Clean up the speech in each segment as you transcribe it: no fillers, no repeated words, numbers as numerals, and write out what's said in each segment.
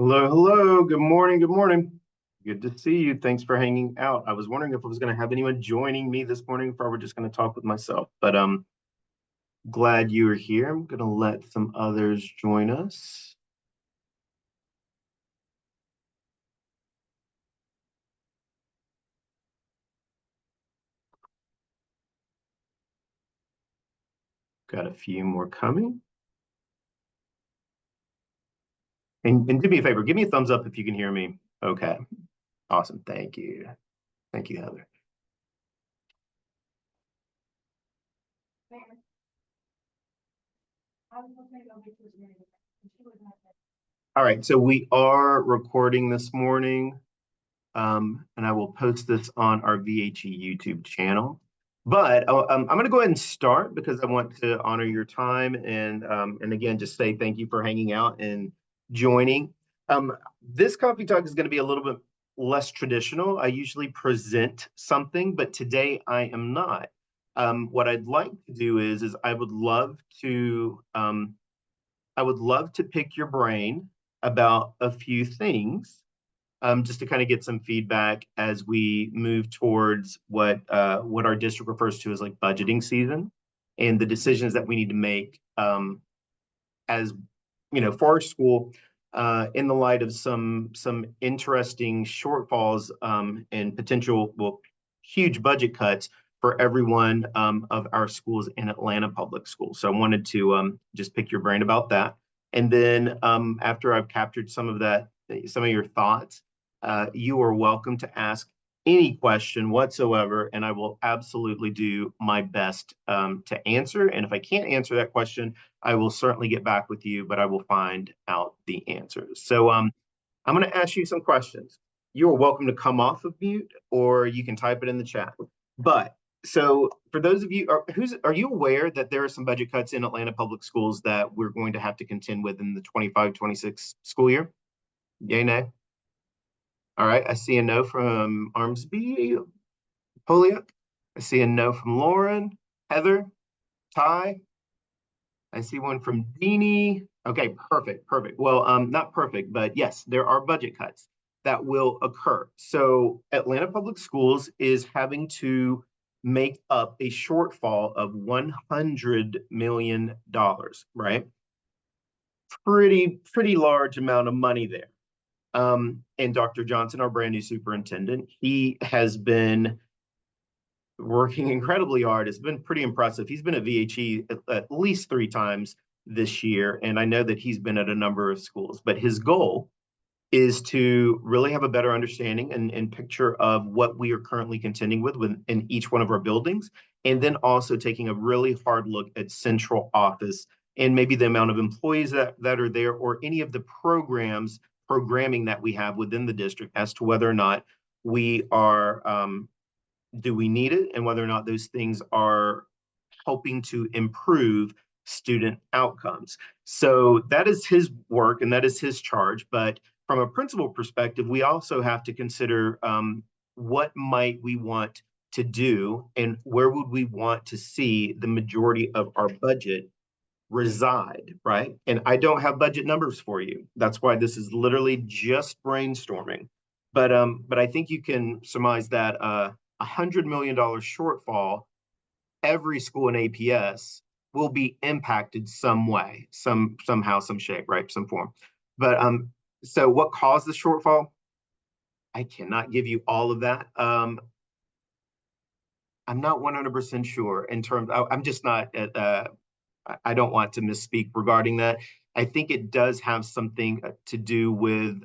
Hello, hello. Good morning. Good morning. Good to see you. Thanks for hanging out. I was wondering if I was going to have anyone joining me this morning, if I were just going to talk with myself. But glad you are here. I'm going to let some others join us. Got a few more coming. And do me a favor, give me a thumbs up if you can hear me. Okay. Awesome. Thank you. Thank you, Heather. All right. So we are recording this morning. And I will post this on our VHE YouTube channel. But I'm going to go ahead and start because I want to honor your time and again just say thank you for hanging out and joining. This coffee talk is going to be a little bit less traditional. I usually present something, but today I am not. What I'd like to do is I would love to pick your brain about a few things just to kind of get some feedback as we move towards what our district refers to as like budgeting season and the decisions that we need to make as for our school in the light of some interesting shortfalls and potential huge budget cuts for every one of our schools in Atlanta public schools. So I wanted to just pick your brain about that. And then after I've captured some of your thoughts, you are welcome to ask any question whatsoever, and I will absolutely do my best to answer. And if I can't answer that question, I will certainly get back with you, but I will find out the answers. So I'm going to ask you some questions. You are welcome to come off of mute, or you can type it in the chat. But so for those of you, are you aware that there are some budget cuts in Atlanta public schools that we're going to have to contend with in the 25-26 school year? Yay, nay? All right, I see a no from Armsby, Poliak. I see a no from Lauren, Heather, Ty. I see one from Deanie. Okay, perfect, perfect. Well, not perfect, but yes, there are budget cuts that will occur. So Atlanta Public Schools is having to make up a shortfall of $100 million, right? Pretty large amount of money there. And Dr. Johnson, our brand new superintendent, he has been working incredibly hard. It's been pretty impressive. He's been at VHE at least 3 times this year, and I know that he's been at a number of schools. But his goal is to really have a better understanding and picture of what we are currently contending with in each one of our buildings, and then also taking a really hard look at central office and maybe the amount of employees that are there or any of the programming that we have within the district as to whether or not we are do we need it and whether or not those things are helping to improve student outcomes. So that is his work and that is his charge. But from a principal perspective, we also have to consider what might we want to do and where would we want to see the majority of our budget reside, right? And I don't have budget numbers for you. That's why this is literally just brainstorming. But I think you can surmise that $100 million shortfall, every school in APS will be impacted some way, somehow, some shape, right? Some form. But so what caused the shortfall? I cannot give you all of that. I'm not 100% sure in terms. I'm just not at. I don't want to misspeak regarding that. I think it does have something to do with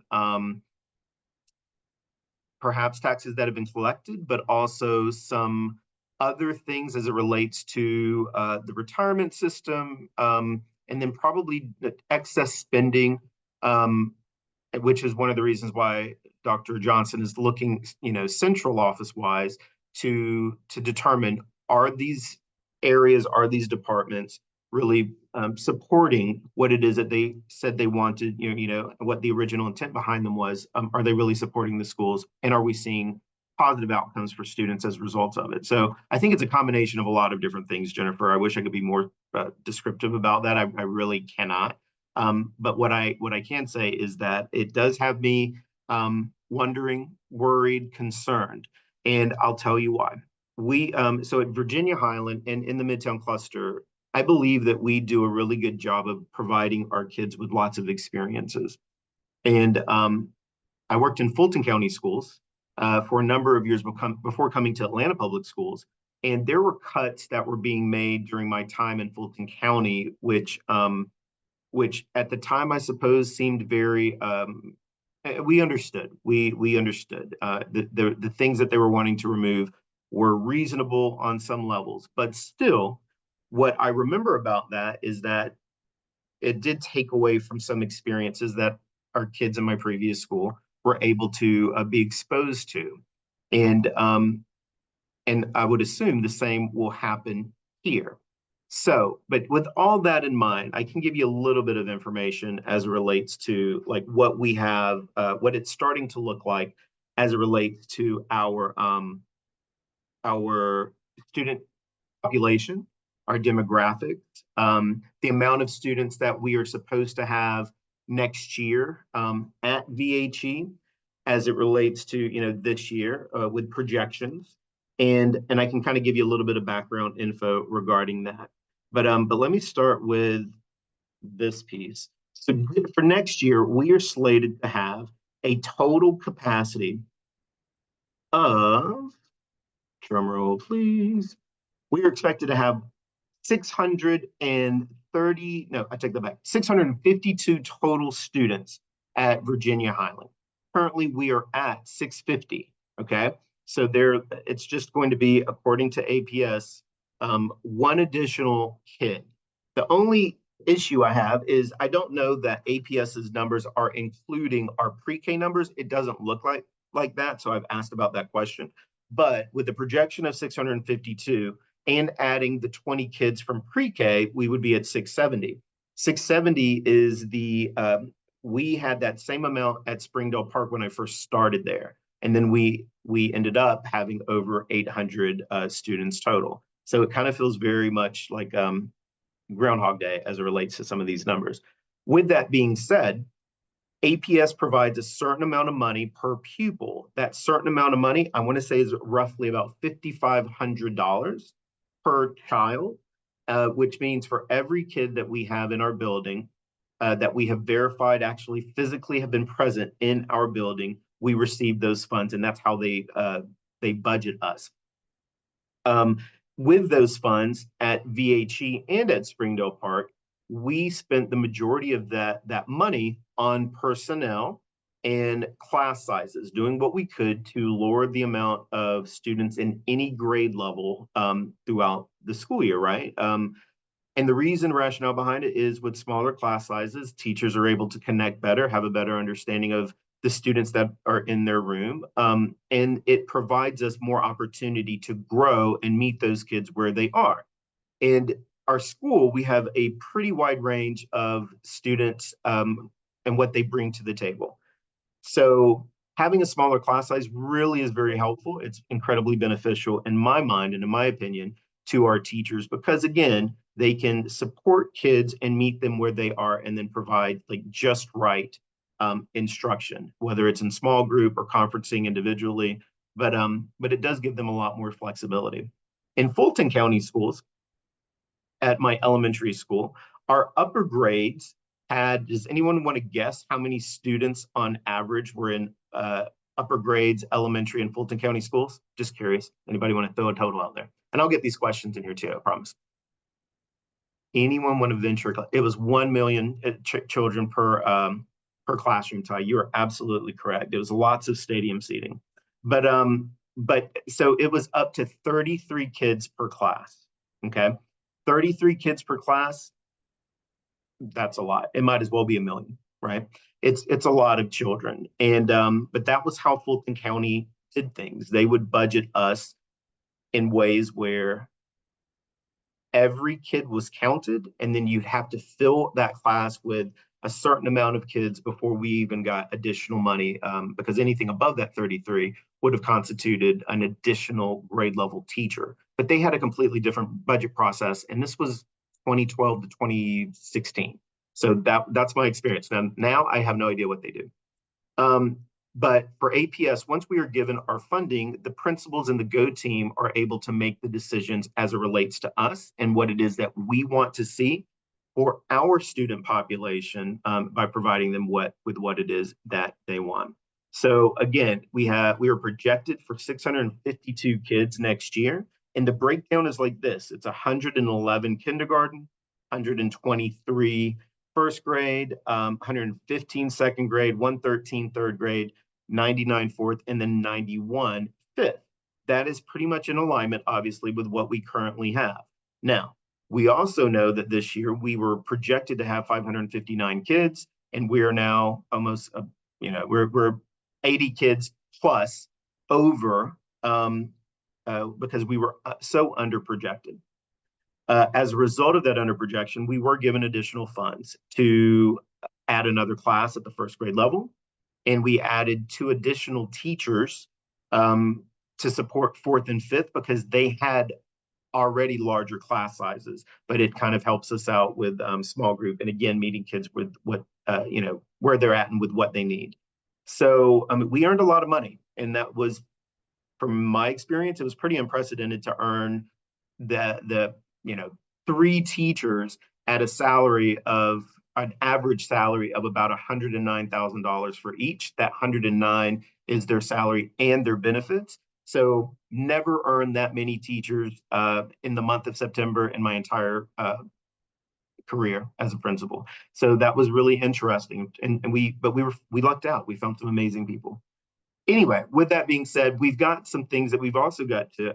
perhaps taxes that have been collected, but also some other things as it relates to the retirement system, and then probably the excess spending, which is one of the reasons why Dr. Johnson is looking, central office wise to determine are these areas, are these departments really supporting what it is that they said they wanted, what the original intent behind them was. Are they really supporting the schools? And are we seeing positive outcomes for students as a result of it? So I think it's a combination of a lot of different things, Jennifer. I wish I could be more descriptive about that. I really cannot. But what I can say is that it does have me wondering, worried, concerned, and I'll tell you why. So at Virginia-Highland and in the Midtown cluster, I believe that we do a really good job of providing our kids with lots of experiences. And I worked in Fulton County schools for a number of years before coming to Atlanta Public Schools. And there were cuts that were being made during my time in Fulton County, which at the time I suppose seemed very. We understood. We understood the things that they were wanting to remove were reasonable on some levels, but still, what I remember about that is that it did take away from some experiences that our kids in my previous school were able to be exposed to, and and I would assume the same will happen here. So, but with all that in mind, I can give you a little bit of information as it relates to like what we have, what it's starting to look like as it relates to our student population, our demographics, the amount of students that we are supposed to have next year at VHE as it relates to this year with projections, and I can kind of give you a little bit of background info regarding that. But let me start with this piece. So for next year, we are slated to have a total capacity of, drum roll please, we are expected to have 630, no, I take that back, 652 total students at Virginia-Highland. Currently, we are at 650, okay? So it's just going to be, according to APS, one additional kid. The only issue I have is I don't know that APS's numbers are including our pre-K numbers. It doesn't look like that, so I've asked about that question. But with the projection of 652, and adding the 20 kids from pre-K, we would be at 670. 670 is we had that same amount at Springdale Park when I first started there. And then we ended up having over 800 students total. So it kind of feels very much like Groundhog Day as it relates to some of these numbers. With that being said, APS provides a certain amount of money per pupil. That certain amount of money, I want to say, is roughly about $5,500 per child, which means for every kid that we have in our building that we have verified actually physically have been present in our building, we receive those funds, and that's how they budget us. With those funds at VHE and at Springdale Park, we spent the majority of that money on personnel and class sizes, doing what we could to lower the amount of students in any grade level throughout the school year, right? And the rationale behind it is with smaller class sizes, teachers are able to connect better, have a better understanding of the students that are in their room. And it provides us more opportunity to grow and meet those kids where they are. And our school, we have a pretty wide range of students and what they bring to the table. So having a smaller class size really is very helpful. It's incredibly beneficial in my mind and in my opinion to our teachers because again, they can support kids and meet them where they are and then provide like just right instruction, whether it's in small group or conferencing individually, but it does give them a lot more flexibility. In Fulton County schools, at my elementary school, our upper grades does anyone want to guess how many students on average were in upper grades, elementary and Fulton County schools? Just curious. Anybody want to throw a total out there? And I'll get these questions in here too, I promise. Anyone want to venture? It was 1 million children per classroom, Ty. You are absolutely correct. It was lots of stadium seating. But so it was up to 33 kids per class. Okay. 33 kids per class, that's a lot. It might as well be 1 million, right? It's a lot of children. And but that was how Fulton County did things. They would budget us in ways where every kid was counted, and then you'd have to fill that class with a certain amount of kids before we even got additional money, because anything above that 33 would have constituted an additional grade level teacher. But they had a completely different budget process, and this was 2012 to 2016. So that's my experience. Now I have no idea what they do. Um, but for APS, once we are given our funding, the principals and the Go team are able to make the decisions as it relates to us and what it is that we want to see for our student population, by providing them with what it is that they want. So again, we are projected for 652 kids next year. And the breakdown is like this. It's 111 kindergarten, 123 first grade, 115 second grade, 113 third grade, 99 fourth, and then 91 fifth. That is pretty much in alignment, obviously, with what we currently have. Now, we also know that this year we were projected to have 559 kids, and we are now almost, we're 80 kids plus over, because we were so under projected. As a result of that under projection, we were given additional funds to add another class at the first grade level, and we added 2 additional teachers, to support fourth and fifth because they had already larger class sizes, but it kind of helps us out with small group and again meeting kids with what where they're at and with what they need. So we earned a lot of money, and that was, from my experience, it was pretty unprecedented to earn the 3 teachers at a salary of an average salary of about $109,000 for each. That 109 is their salary and their benefits. So never earned that many teachers in the month of September in my entire career as a principal. So that was really interesting. And we lucked out. We found some amazing people. Anyway, with that being said, we've got some things that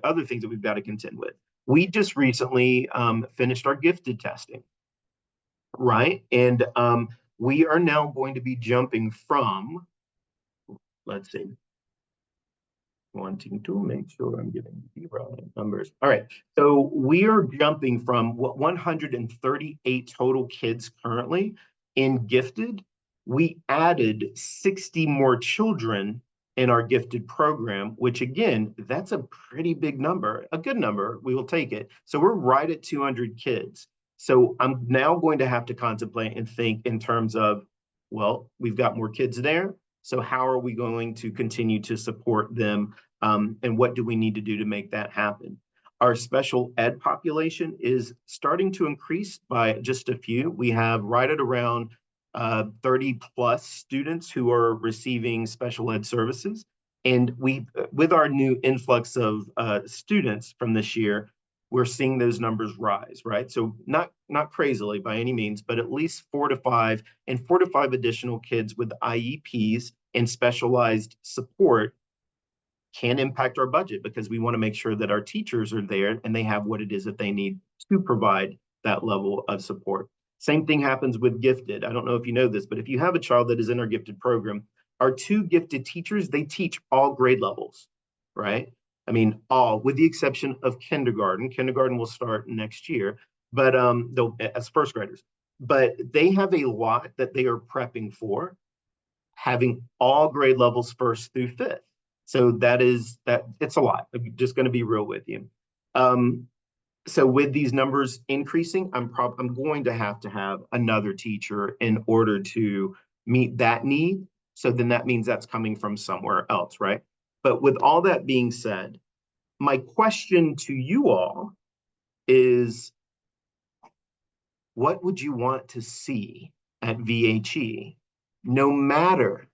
other things that we've got to contend with. We just recently finished our gifted testing, right? And we are now going to be jumping from, let's see, wanting to make sure I'm giving the right numbers. All right, so we are jumping from 138 total kids currently in gifted. We added 60 more children in our gifted program, which again, that's a pretty big number, a good number, we will take it. So we're right at 200 kids. So I'm now going to have to contemplate and think in terms of, well, we've got more kids there. So how are we going to continue to support them? And what do we need to do to make that happen? Our special ed population is starting to increase by just a few. We have right at around 30 plus students who are receiving special ed services. And with our new influx of students from this year, we're seeing those numbers rise, right? So not crazily by any means, but at least 4 to 5 additional kids with IEPs and specialized support can impact our budget because we want to make sure that our teachers are there and they have what it is that they need to provide that level of support. Same thing happens with gifted. I don't know if you know this, but if you have a child that is in our gifted program, our 2 gifted teachers, they teach all grade levels, right? I mean, all, with the exception of kindergarten. Kindergarten will start next year, but they'll as first graders. But they have a lot that they are prepping for, having all grade levels first through fifth. So it's a lot. I'm just going to be real with you. So with these numbers increasing, I'm going to have another teacher in order to meet that need. So then that means that's coming from somewhere else, right? But with all that being said, my question to you all is, what would you want to see at VHE, no matter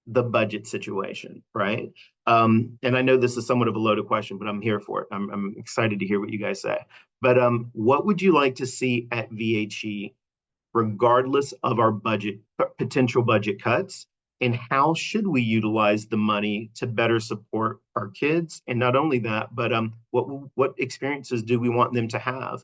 the budget situation, right? And I know this is somewhat of a loaded question, but I'm here for it. I'm excited to hear what you guys say. But what would you like to see at VHE, regardless of our potential budget cuts? And how should we utilize the money to better support our kids? And not only that, but what experiences do we want them to have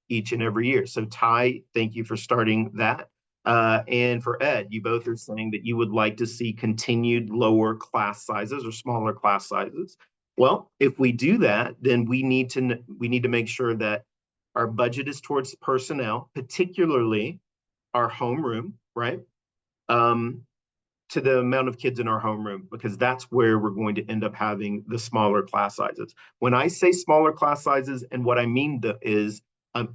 each and every year? So Ty, thank you for starting that. And for Ed, you both are saying that you would like to see continued lower class sizes or smaller class sizes. Well, if we do that, then we need to make sure that our budget is towards personnel, particularly our homeroom, right? To the amount of kids in our homeroom, because that's where we're going to end up having the smaller class sizes. When I say smaller class sizes, and what I mean is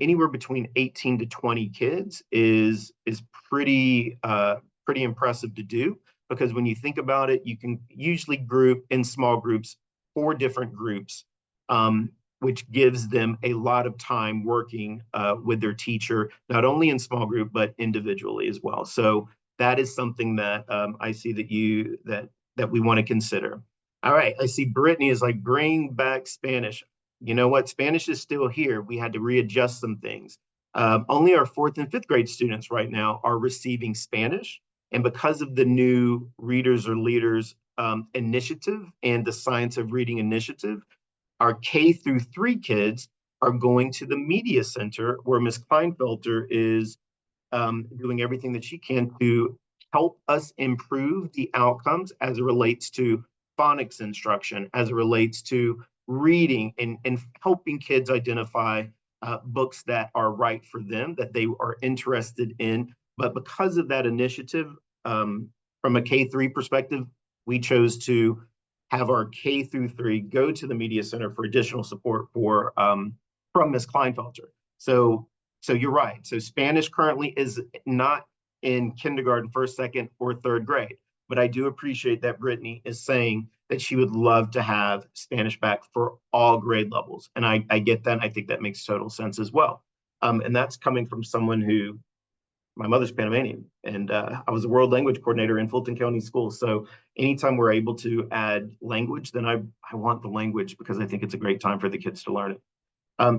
anywhere between 18 to 20 kids is pretty impressive to do, because when you think about it, you can usually group in small groups, 4 different groups, which gives them a lot of time working with their teacher, not only in small group but individually as well. So that is something that I see that we want to consider. All right, I see Brittany is like, bring back Spanish. You know what? Spanish is still here. We had to readjust some things. Only our 4th and 5th grade students right now are receiving Spanish. And because of the new Readers Are Leaders initiative and the Science of Reading initiative, our K-3 kids are going to the media center where Ms. Kleinfelter is doing everything that she can to help us improve the outcomes as it relates to phonics instruction, as it relates to reading, and helping kids identify books that are right for them, that they are interested in. But because of that initiative, from a K-3 perspective, we chose to have our K-3 go to the media center for additional support from Ms. Kleinfelter. So you're right. So Spanish currently is not in kindergarten, 1st, 2nd, or 3rd grade. But I do appreciate that Brittany is saying that she would love to have Spanish back for all grade levels. And I get that. And I think that makes total sense as well. And that's coming from someone who, my mother's Panamanian, and I was a world language coordinator in Fulton County Schools. So anytime we're able to add language, then I want the language, because I think it's a great time for the kids to learn it.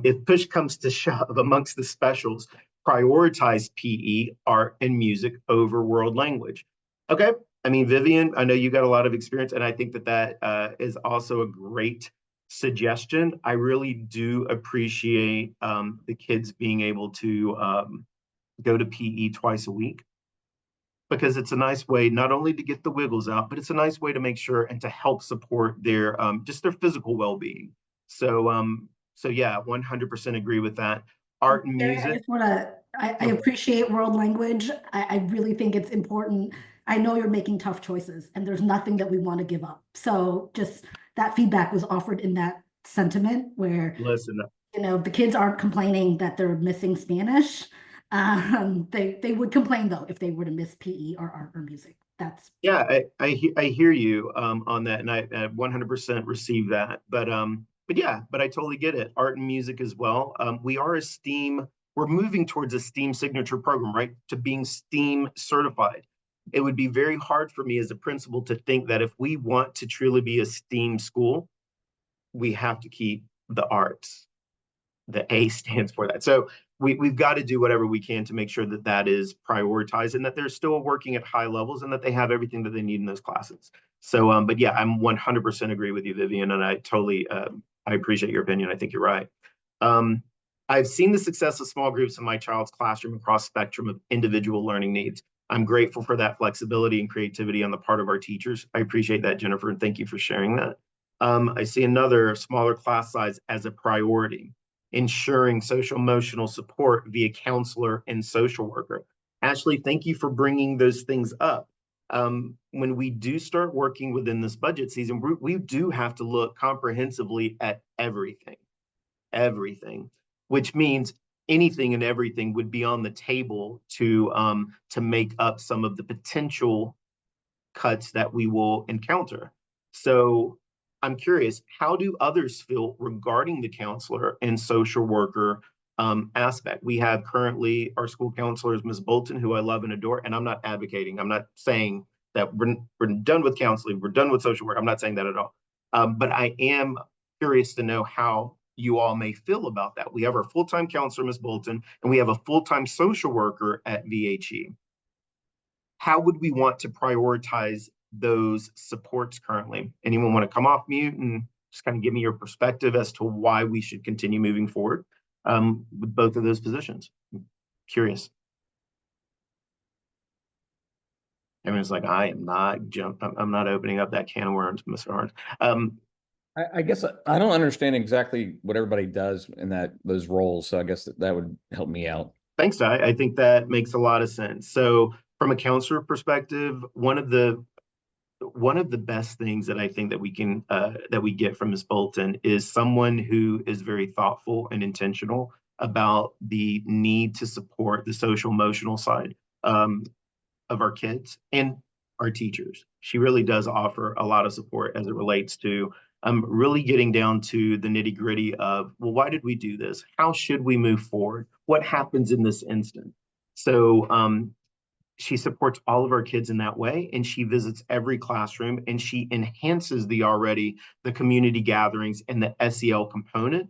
If push comes to shove amongst the specials, prioritize PE, art, and music over world language. Okay. I mean, Vivian, I know you got a lot of experience, and I think that is also a great suggestion. I really do appreciate the kids being able to go to PE twice a week, because it's a nice way not only to get the wiggles out, but it's a nice way to make sure and to help support their just their physical well-being. So yeah, 100% agree with that. Art and Gary, I music. just want to, I appreciate world language. I really think it's important. I know you're making tough choices and there's nothing that we want to give up. So just that feedback was offered in that sentiment where, Listen, the kids aren't complaining that they're missing Spanish. They would complain though if they were to miss PE or art or music. That's yeah, I hear you on that, and I 100% receive that. But yeah, but I totally get it. Art and music as well. We are a STEAM. We're moving towards a STEAM signature program, right? To being STEAM certified. It would be very hard for me as a principal to think that if we want to truly be a STEAM school, we have to keep the arts. The A stands for that. So we've got to do whatever we can to make sure that that is prioritized, and that they're still working at high levels, and that they have everything that they need in those classes. So, but yeah, I'm 100% agree with you, Vivian, and I totally, I appreciate your opinion. I think you're right. Um, I've seen the success of small groups in my child's classroom across spectrum of individual learning needs. I'm grateful for that flexibility and creativity on the part of our teachers. I appreciate that, Jennifer, and thank you for sharing that. I see another smaller class size as a priority, ensuring social emotional support via counselor and social worker. Ashley, thank you for bringing those things up. When we do start working within this budget season, we do have to look comprehensively at everything, which means anything and everything would be on the table to make up some of the potential cuts that we will encounter. So I'm curious, how do others feel regarding the counselor and social worker aspect? We have currently our school counselor is Ms. Bolton, who I love and adore, and I'm not advocating. I'm not saying that we're done with counseling, we're done with social work. I'm not saying that at all. But I am curious to know how you all may feel about that. We have our full-time counselor, Ms. Bolton, and we have a full-time social worker at VHE. How would we want to prioritize those supports currently? Anyone want to come off mute and just kind of give me your perspective as to why we should continue moving forward with both of those positions? I'm curious. Everyone's like, I am not I'm not opening up that can of worms, Mr. Arns. I guess I don't understand exactly what everybody does in those roles, so I guess that would help me out. Thanks, Ty. I think that makes a lot of sense. So from a counselor perspective, one of the best things that I think that we get from Ms. Bolton is someone who is very thoughtful and intentional about the need to support the social emotional side of our kids and our teachers. She really does offer a lot of support as it relates to really getting down to the nitty gritty of, well, why did we do this? How should we move forward? What happens in this instant? So she supports all of our kids in that way, and she visits every classroom, and she enhances the community gatherings and the SEL component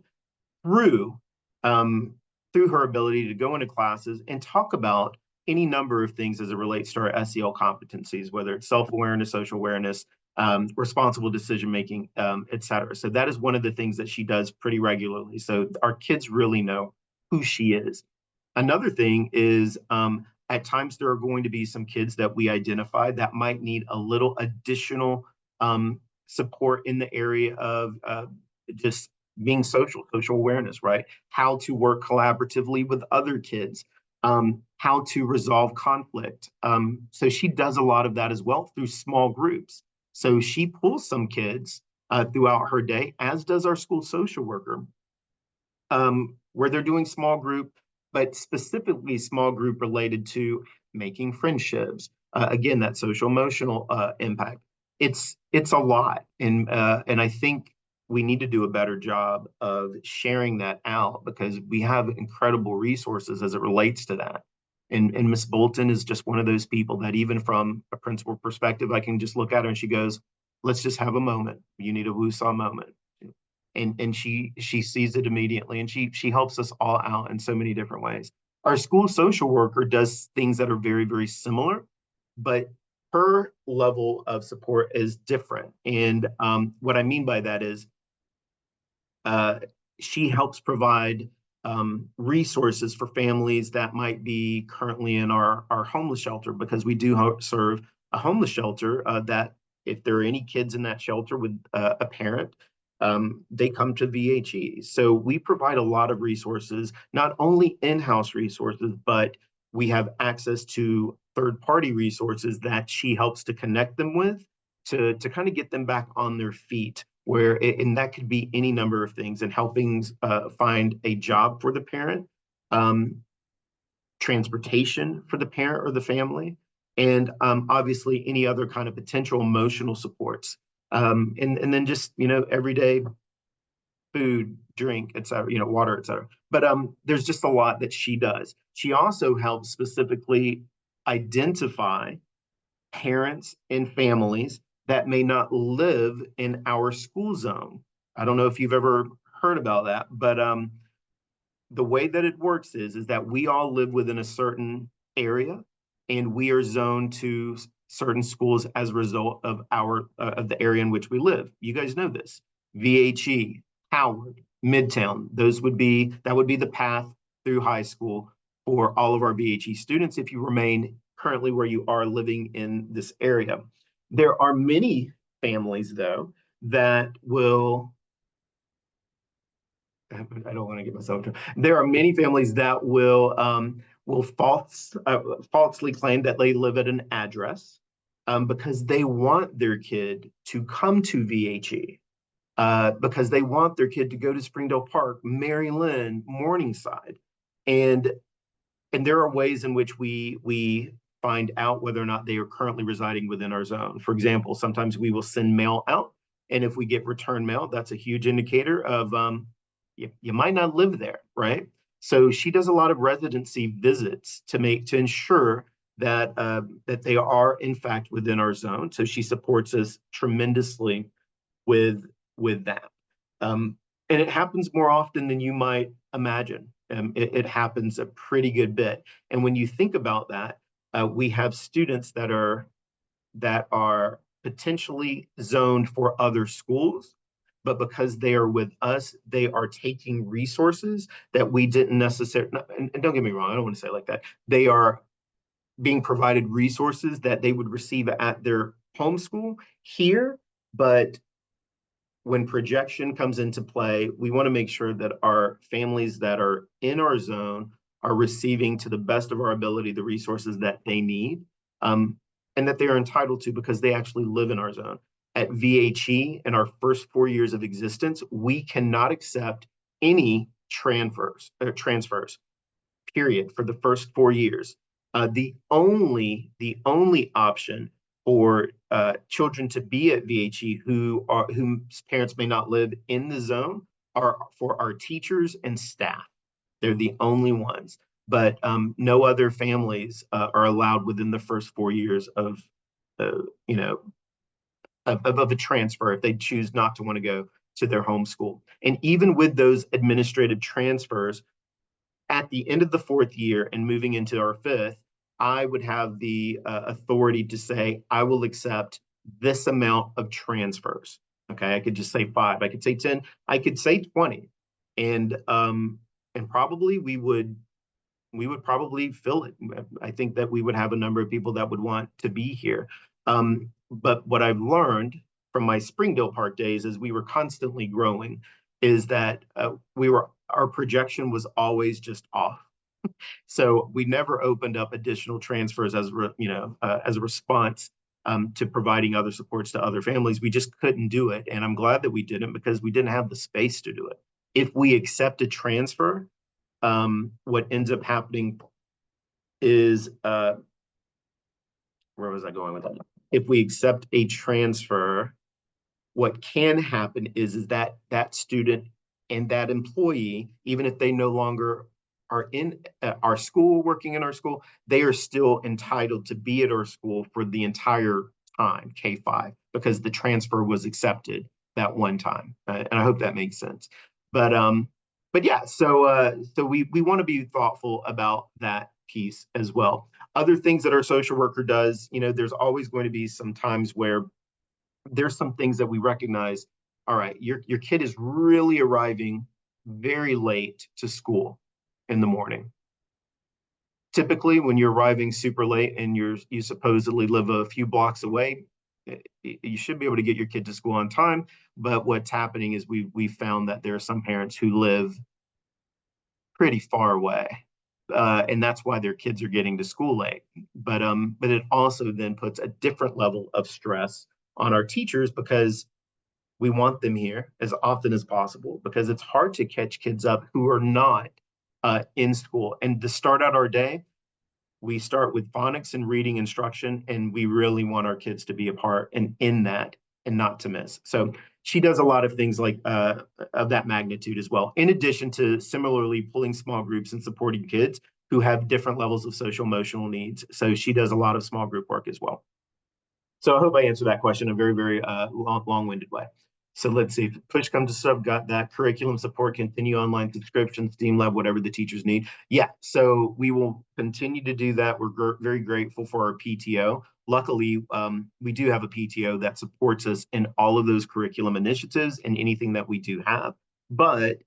through um, through her ability to go into classes and talk about any number of things as it relates to our SEL competencies, whether it's self-awareness, social awareness, responsible decision making, et cetera. So that is one of the things that she does pretty regularly. So our kids really know who she is. Another thing is at times there are going to be some kids that we identify that might need a little additional support in the area of just being social awareness, right? How to work collaboratively with other kids, how to resolve conflict. So she does a lot of that as well through small groups. So she pulls some kids throughout her day, as does our school social worker, where they're doing small group, but specifically small group related to making friendships. Again, that social emotional impact. It's a lot, and I think we need to do a better job of sharing that out because we have incredible resources as it relates to that. And Miss Bolton is just one of those people that even from a principal perspective, I can just look at her and she goes, "Let's just have a moment. You need a woosah moment." And she sees it immediately, and she helps us all out in so many different ways. Our school social worker does things that are very, very similar, but her level of support is different. And what I mean by that is uh, she helps provide resources for families that might be currently in our homeless shelter, because we do serve a homeless shelter that if there are any kids in that shelter with a parent, they come to VHE. So we provide a lot of resources, not only in-house resources, but we have access to third-party resources that she helps to connect them with to kind of get them back on their feet and that could be any number of things, and helping find a job for the parent, transportation for the parent or the family, and obviously any other kind of potential emotional supports. And then just, everyday food, drink, et cetera, water, et cetera. But there's just a lot that she does. She also helps specifically identify parents and families that may not live in our school zone. I don't know if you've ever heard about that, but the way that it works is that we all live within a certain area, and we are zoned to certain schools as a result of of the area in which we live. You guys know this. VHE, Howard, Midtown. That would be the path through high school for all of our VHE students if you remain currently where you are living in this area. There are many families, though, that I don't want to get myself into. There are many families that will falsely claim that they live at an address because they want their kid to come to VHE, because they want their kid to go to Springdale Park, Mary Lynn, Morningside, and there are ways in which we find out whether or not they are currently residing within our zone. For example, sometimes we will send mail out, and if we get return mail, that's a huge indicator of you might not live there, right? So she does a lot of residency visits to ensure that that they are in fact within our zone. So she supports us tremendously with that. And it happens more often than you might imagine. It happens a pretty good bit. And when you think about that, we have students that are potentially zoned for other schools, but because they are with us, they are taking resources that we didn't necessarily, and don't get me wrong, I don't want to say it like that. They are being provided resources that they would receive at their home school here, but when projection comes into play, we want to make sure that our families that are in our zone are receiving to the best of our ability the resources that they need, and that they are entitled to because they actually live in our zone. At VHE, in our first 4 years of existence, we cannot accept any transfers, period, for the first 4 years. The only option for children to be at VHE whose parents may not live in the zone are for our teachers and staff. They're the only ones, but no other families are allowed within the first 4 years of you know of a transfer if they choose not to want to go to their home school. And even with those administrative transfers, at the end of the 4th year and moving into our 5th, I would have the authority to say, I will accept this amount of transfers. Okay, I could just say 5, I could say 10, I could say 20. And probably we would probably fill it. I think that we would have a number of people that would want to be here. But what I've learned from my Springdale Park days as we were constantly growing is that our projection was always just off. So we never opened up additional transfers as a response to providing other supports to other families. We just couldn't do it, and I'm glad that we didn't, because we didn't have the space to do it. If we accept a transfer, what ends up happening is where was I going with that? If we accept a transfer, what can happen is that that student and that employee, even if they no longer are in our school, working in our school, they are still entitled to be at our school for the entire time, K-5, because the transfer was accepted that one time. And I hope that makes sense. But yeah, so we want to be thoughtful about that piece as well. Other things that our social worker does, there's always going to be some times where there's some things that we recognize. All right, your kid is really arriving very late to school in the morning. Typically, when you're arriving super late and you supposedly live a few blocks away, you should be able to get your kid to school on time. But what's happening is we found that there are some parents who live pretty far away, and that's why their kids are getting to school late. But it also then puts a different level of stress on our teachers, because we want them here as often as possible, because it's hard to catch kids up who are not in school. And to start out our day, we start with phonics and reading instruction, and we really want our kids to be a part and in that and not to miss. So she does a lot of things like of that magnitude as well, in addition to similarly pulling small groups and supporting kids who have different levels of social emotional needs. So she does a lot of small group work as well. So I hope I answered that question in a very, very long-winded way. So let's see, if push comes to shove, got that. Curriculum support, continue online subscription, STEAM Lab, whatever the teachers need. Yeah, so we will continue to do that. We're very grateful for our PTO. Luckily, we do have a PTO that supports us in all of those curriculum initiatives and anything that we do have. But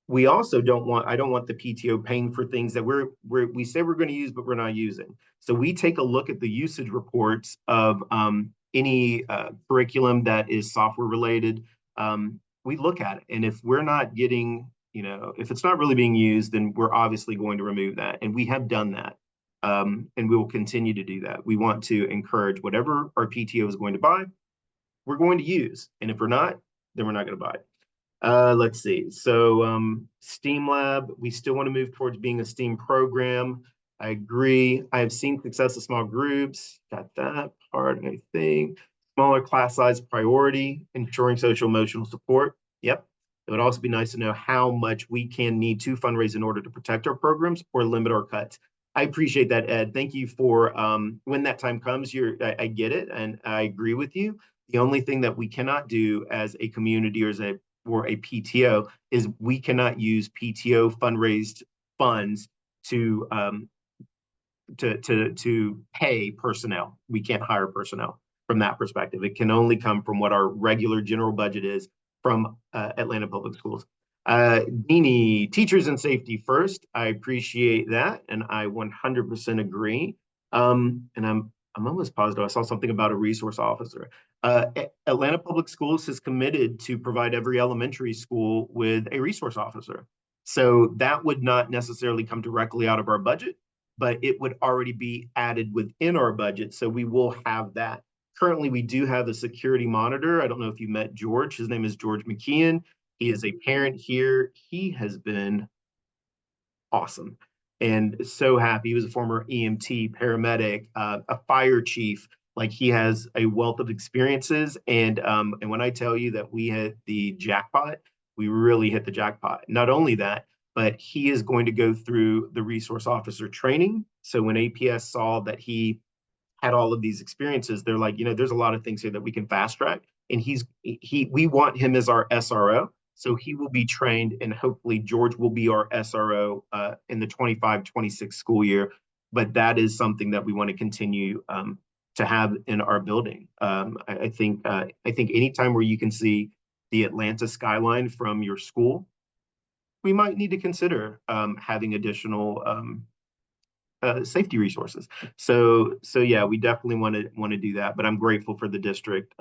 we also I don't want the PTO paying for things that we say we're going to use, but we're not using. So we take a look at the usage reports of any curriculum that is software related. We look at it, and if we're not getting, if it's not really being used, then we're obviously going to remove that. And we have done that. And we will continue to do that. We want to encourage whatever our PTO is going to buy, we're going to use. And if we're not, then we're not going to buy it. Let's see. So STEAM Lab, we still want to move towards being a STEAM program. I agree. I have seen success of small groups. Got that part, I think. Smaller class size priority, ensuring social emotional support. Yep. It would also be nice to know how much we can need to fundraise in order to protect our programs or limit our cuts. I appreciate that, Ed. Thank you for when that time comes, I get it, and I agree with you. The only thing that we cannot do as a community or a PTO is we cannot use PTO fundraised funds to pay personnel. We can't hire personnel from that perspective. It can only come from what our regular general budget is from Atlanta Public Schools. Deanie, teachers and safety first. I appreciate that, and I 100% agree. And I'm almost positive I saw something about a resource officer. Atlanta Public Schools has committed to provide every elementary school with a resource officer. So that would not necessarily come directly out of our budget, but it would already be added within our budget. So we will have that. Currently, we do have a security monitor. I don't know if you met George. His name is George McKeon. He is a parent here. He has been awesome and so happy. He was a former EMT, paramedic, a fire chief. Like he has a wealth of experiences. And when I tell you that we hit the jackpot, we really hit the jackpot. Not only that, but he is going to go through the resource officer training. So when APS saw that he had all of these experiences, they're like, there's a lot of things here that we can fast track. And we want him as our SRO. So he will be trained, and hopefully George will be our SRO in the 25-26 school year. But that is something that we want to continue to have in our building. I think anytime where you can see the Atlanta skyline from your school, we might need to consider having additional safety resources. So yeah, we definitely want to do that. But I'm grateful for the district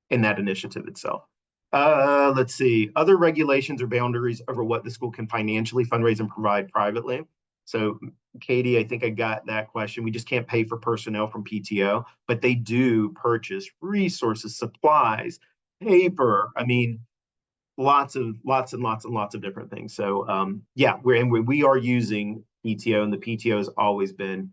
in that initiative itself. Let's see, other regulations or boundaries over what the school can financially fundraise and provide privately. So Katie, I think I got that question. We just can't pay for personnel from PTO, but they do purchase resources, supplies, paper. I mean, lots and lots of different things. So yeah, we are using PTO, and the PTO has always been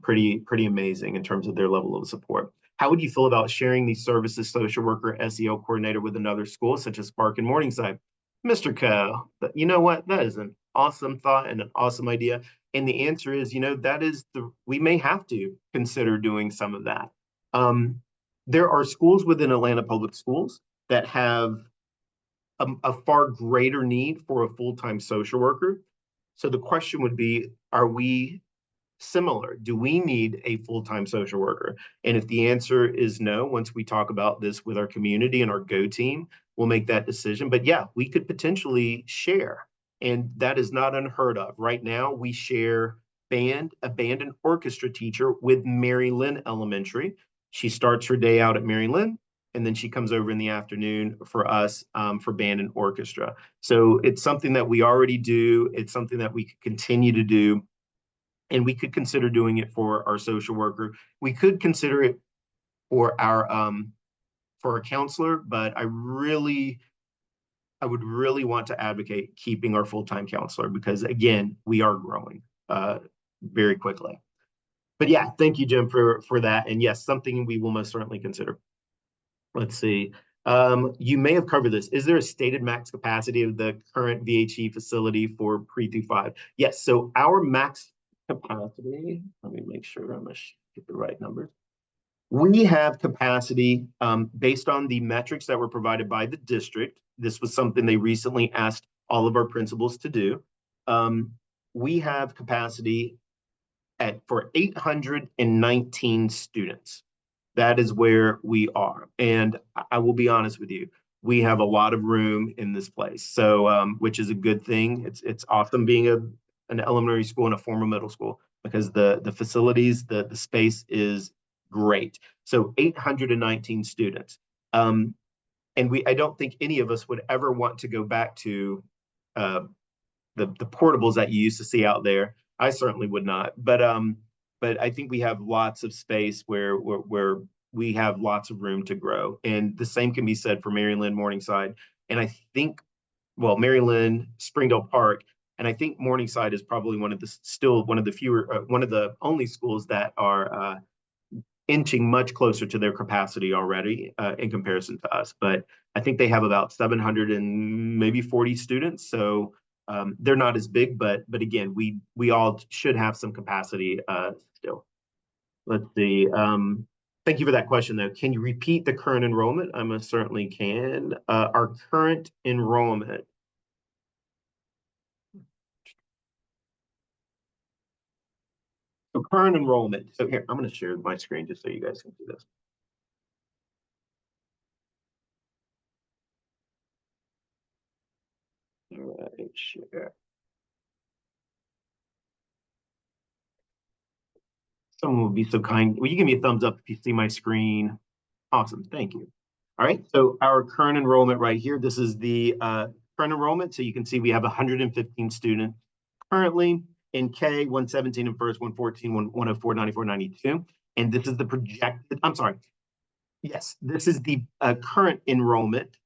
pretty amazing in terms of their level of support. How would you feel about sharing these services, social worker, SEL coordinator, with another school such as Spark and Morningside? Mr. Co, you know what? That is an awesome thought and an awesome idea. And the answer is, we may have to consider doing some of that. There are schools within Atlanta Public Schools that have a far greater need for a full-time social worker. So the question would be, are we similar? Do we need a full-time social worker? And if the answer is no, once we talk about this with our community and our Go team, we'll make that decision. But yeah, we could potentially share. And that is not unheard of. Right now, we share a band and orchestra teacher with Mary Lynn Elementary. She starts her day out at Mary Lynn, and then she comes over in the afternoon for us for band and orchestra. So it's something that we already do. It's something that we could continue to do. And we could consider doing it for our social worker. We could consider it for our counselor, but I would really want to advocate keeping our full-time counselor, because again, we are growing very quickly. But yeah, thank you, Jim, for that. And yes, something we will most certainly consider. Let's see. You may have covered this. Is there a stated max capacity of the current VHE facility for pre through 5? Yes. So our max capacity, let me make sure I'm going to get the right numbers. We have capacity based on the metrics that were provided by the district. This was something they recently asked all of our principals to do. We have capacity for 819 students. That is where we are. And I will be honest with you, we have a lot of room in this place. So, which is a good thing. It's awesome being an elementary school and a formal middle school, because the facilities, the space is great. So 819 students. And I don't think any of us would ever want to go back to the portables that you used to see out there. I certainly would not. But I think we have lots of space where we have lots of room to grow. And the same can be said for Mary Lynn, Morningside. And I think, well, Mary Lynn, Springdale Park, and I think Morningside is probably one of the only schools that are inching much closer to their capacity already in comparison to us. But I think they have about 700 and maybe 40 students. So they're not as big, but again, we all should have some capacity still. Let's see. Thank you for that question, though. Can you repeat the current enrollment? I most certainly can. Our current enrollment. So current enrollment. So here, I'm going to share my screen just so you guys can see this. All right, share. Someone will be so kind. Will you give me a thumbs up if you see my screen? Awesome, thank you. All right, so our current enrollment right here, this is the current enrollment. So you can see we have 115 students currently in K, 117 in first, 114, 104, 94, 92. And this is the projected, I'm sorry. Yes, this is the current enrollment.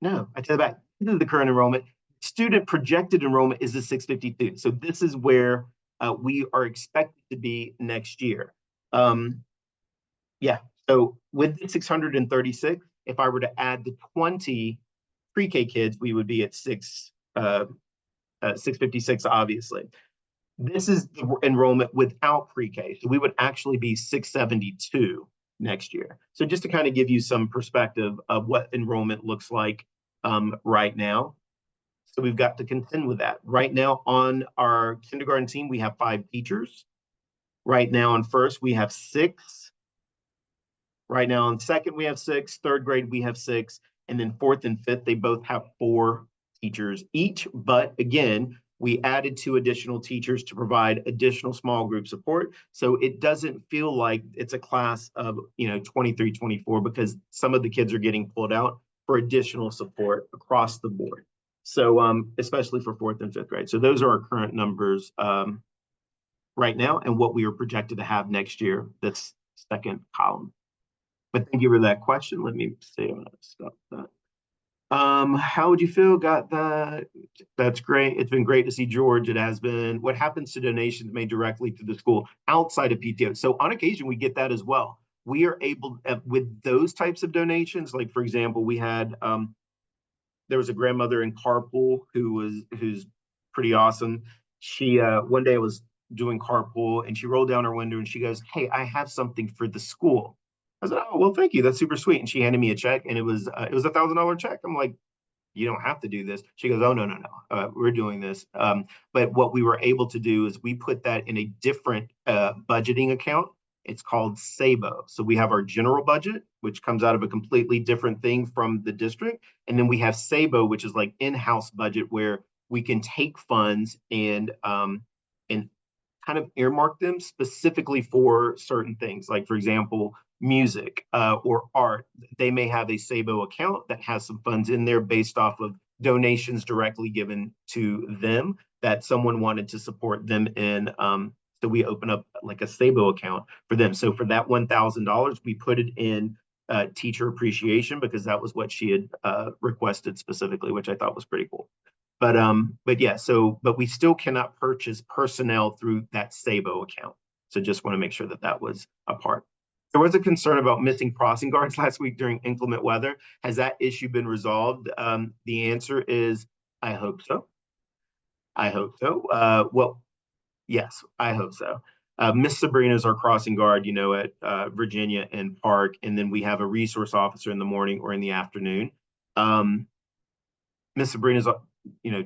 No, I take that back. this is the current enrollment. Student projected enrollment is the 652. So this is where we are expected to be next year. Yeah, so with the 636, if I were to add the 20 pre-K kids, we would be at 656, obviously. This is the enrollment without pre-K. So we would actually be 672 next year. So just to kind of give you some perspective of what enrollment looks like right now. So we've got to contend with that. Right now on our kindergarten team, we have 5 teachers. Right now on first, we have 6. Right now on second, we have 6. Third grade, we have 6. And then fourth and fifth, they both have 4 teachers each. But again, we added 2 additional teachers to provide additional small group support. So it doesn't feel like it's a class of, 23, 24, because some of the kids are getting pulled out for additional support across the board. So especially for fourth and fifth grade. So those are our current numbers right now and what we are projected to have next year, this second column. But thank you for that question. Let me see. I'm gonna stop that. How would you feel? Got that? That's great. It's been great to see George. It has been. What happens to donations made directly to the school outside of PTO? So on occasion, we get that as well. We are able, with those types of donations, like for example, we had, there was a grandmother in carpool who's pretty awesome. She, one day I was doing carpool and she rolled down her window and she goes, "Hey, I have something for the school." I said, "Oh, well, thank you. That's super sweet." And she handed me a check, and it was $1,000 check. I'm like, "You don't have to do this." She goes, "Oh, no. We're doing this." But what we were able to do is we put that in a different budgeting account. It's called SABO. So we have our general budget, which comes out of a completely different thing from the district. And then we have SABO, which is like in-house budget, where we can take funds and kind of earmark them specifically for certain things. Like, for example, music or art. They may have a SABO account that has some funds in there based off of donations directly given to them that someone wanted to support them in. So we open up like a SABO account for them. So for that $1,000, we put it in teacher appreciation because that was what she had requested specifically, which I thought was pretty cool. But yeah, but we still cannot purchase personnel through that SABO account. So just want to make sure that that was a part. There was a concern about missing crossing guards last week during inclement weather. Has that issue been resolved? The answer is, I hope so. I hope so. Well, yes, I hope so. Miss Sabrina is our crossing guard, at Virginia and Park, and then we have a resource officer in the morning or in the afternoon. Miss Sabrina's,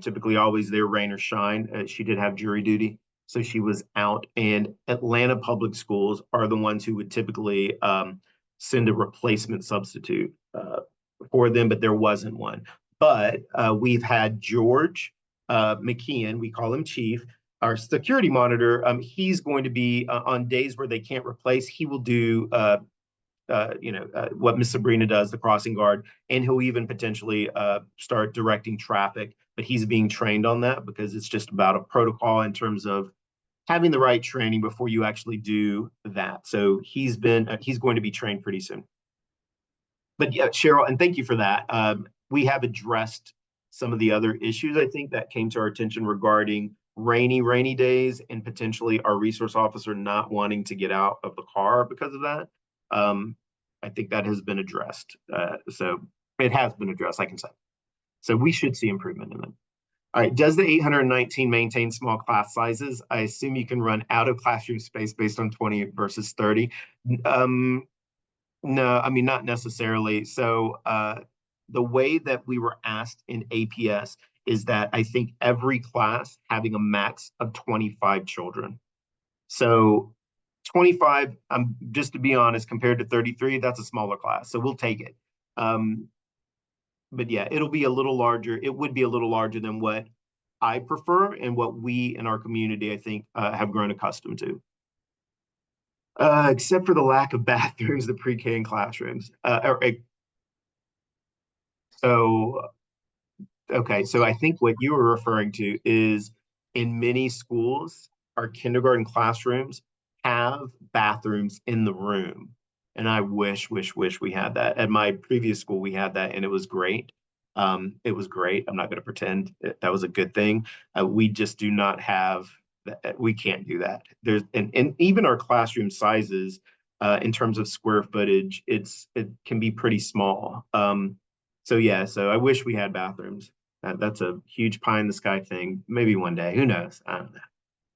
typically always there, rain or shine. She did have jury duty, so she was out. And Atlanta Public Schools are the ones who would typically send a replacement substitute for them, but there wasn't one. But we've had George McKeon, we call him Chief, our security monitor. He's going to be on days where they can't replace. He will do what Miss Sabrina does, the crossing guard, and he'll even potentially start directing traffic. But he's being trained on that because it's just about a protocol in terms of having the right training before you actually do that. So he's going to be trained pretty soon. But yeah, Cheryl, and thank you for that. We have addressed some of the other issues, I think, that came to our attention regarding rainy days and potentially our resource officer not wanting to get out of the car because of that. I think that has been addressed. So it has been addressed, I can say. So we should see improvement in it. All right, does the 819 maintain small class sizes? I assume you can run out of classroom space based on 20 versus 30. No, I mean, not necessarily. So the way that we were asked in APS is that I think every class having a max of 25 children. So 25, just to be honest, compared to 33, that's a smaller class. So we'll take it. But yeah, it'll be a little larger. It would be a little larger than what I prefer and what we in our community, I think, have grown accustomed to. Except for the lack of bathrooms, the pre-K and classrooms. Okay, so I think what you were referring to is in many schools, our kindergarten classrooms have bathrooms in the room. And I wish we had that. At my previous school, we had that and it was great. It was great. I'm not going to pretend that was a good thing. We just do not have that. We can't do that. And even our classroom sizes, in terms of square footage, it can be pretty small. So yeah, so I wish we had bathrooms. That's a huge pie in the sky thing. Maybe one day, who knows? I don't know.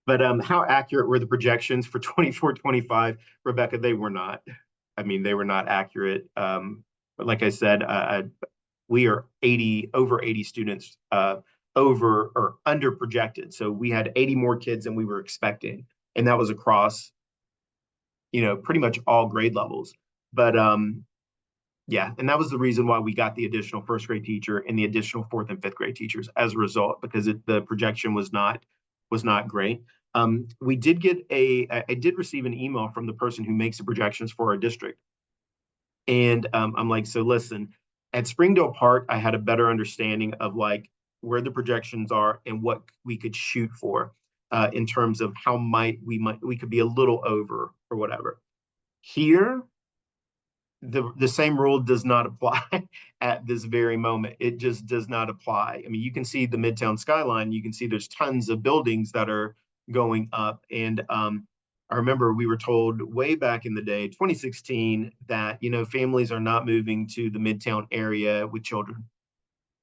But how accurate were the projections for 24-25, Rebecca? They were not. I mean, they were not accurate. But like I said, we are over 80 students over or under projected. So we had 80 more kids than we were expecting. And that was across, pretty much all grade levels. But yeah, and that was the reason why we got the additional first grade teacher and the additional fourth and fifth grade teachers as a result, because the projection was not great. I did receive an email from the person who makes the projections for our district. And I'm like, so listen, at Springdale Park, I had a better understanding of like where the projections are and what we could shoot for in terms of how we could be a little over or whatever. Here, the same rule does not apply at this very moment. It just does not apply. I mean, you can see the Midtown skyline. You can see there's tons of buildings that are going up. And I remember we were told way back in the day, 2016, that, families are not moving to the Midtown area with children.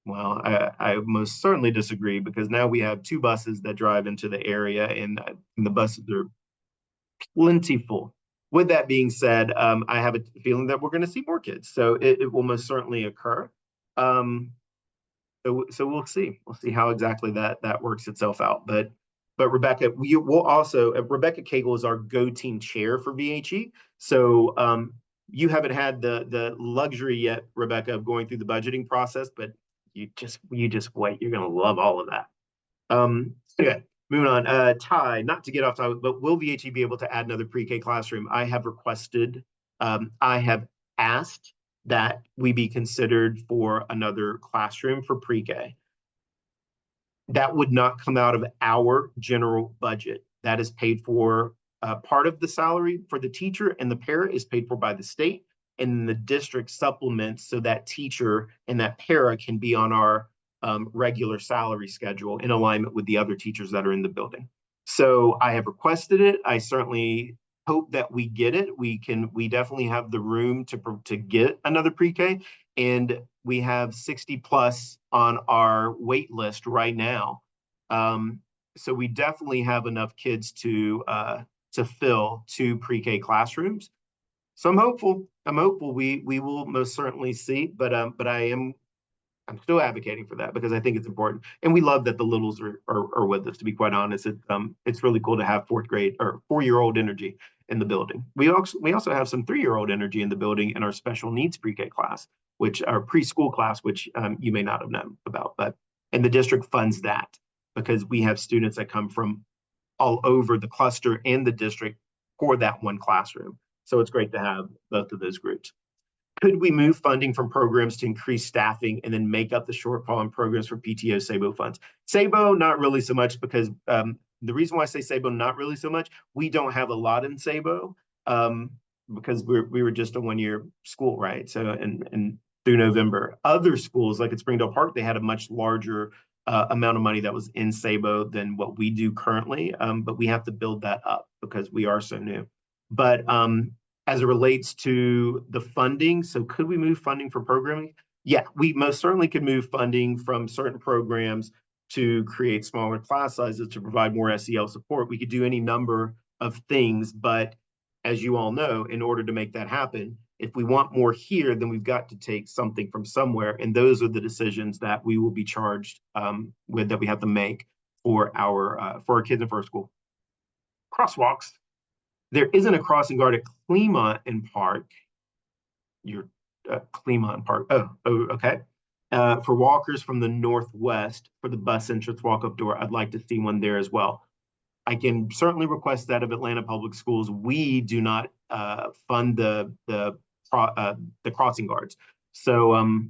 Well, I most certainly disagree, because now we have 2 buses that drive into the area, and the buses are plentiful. With that being said, I have a feeling that we're going to see more kids, so it will most certainly occur. So we'll see. We'll see how exactly that works itself out. But Rebecca, we'll also Rebecca Cagle is our Go Team chair for VHE. So you haven't had the luxury yet, Rebecca, of going through the budgeting process, but you just wait. You're going to love all of that. Okay. Moving on, Ty, not to get off topic, but will VHE be able to add another pre-K classroom? I have requested, I have asked that we be considered for another classroom for pre-K. That would not come out of our general budget. That is paid for, part of the salary for the teacher and the para is paid for by the state, and the district supplements so that teacher and that para can be on our regular salary schedule in alignment with the other teachers that are in the building. So I have requested it. I certainly hope that we get it. We definitely have the room to get another pre-K, and we have 60 plus on our wait list right now. So we definitely have enough kids to fill 2 pre-K classrooms. So I'm hopeful. We will most certainly see, but I'm still advocating for that because I think it's important. And we love that the littles are with us, to be quite honest. It's really cool to have 4th grade or 4-year-old energy in the building. We also have some 3-year-old energy in the building in our special needs pre-K class, which our preschool class, which you may not have known about, and the district funds that because we have students that come from all over the cluster and the district for that one classroom. So it's great to have both of those groups. Could we move funding from programs to increase staffing and then make up the shortfall in programs for PTO SABO funds? SABO, not really so much, because the reason why I say SABO, not really so much, we don't have a lot in SABO because we were just a 1-year school, right? So, and through November, other schools like at Springdale Park, they had a much larger amount of money that was in SABO than what we do currently. But we have to build that up because we are so new. But as it relates to the funding, so could we move funding for programming? Yeah, we most certainly could move funding from certain programs to create smaller class sizes to provide more SEL support. We could do any number of things, but as you all know, in order to make that happen, if we want more here, then we've got to take something from somewhere. And those are the decisions that we will be charged with, that we have to make for our kids in first school. Crosswalks. There isn't a crossing guard at Clemont and Park. Your Clemont Park. Oh, okay. For walkers from the northwest for the bus entrance walk-up door, I'd like to see one there as well. I can certainly request that of Atlanta Public Schools. We do not fund the crossing guards. So,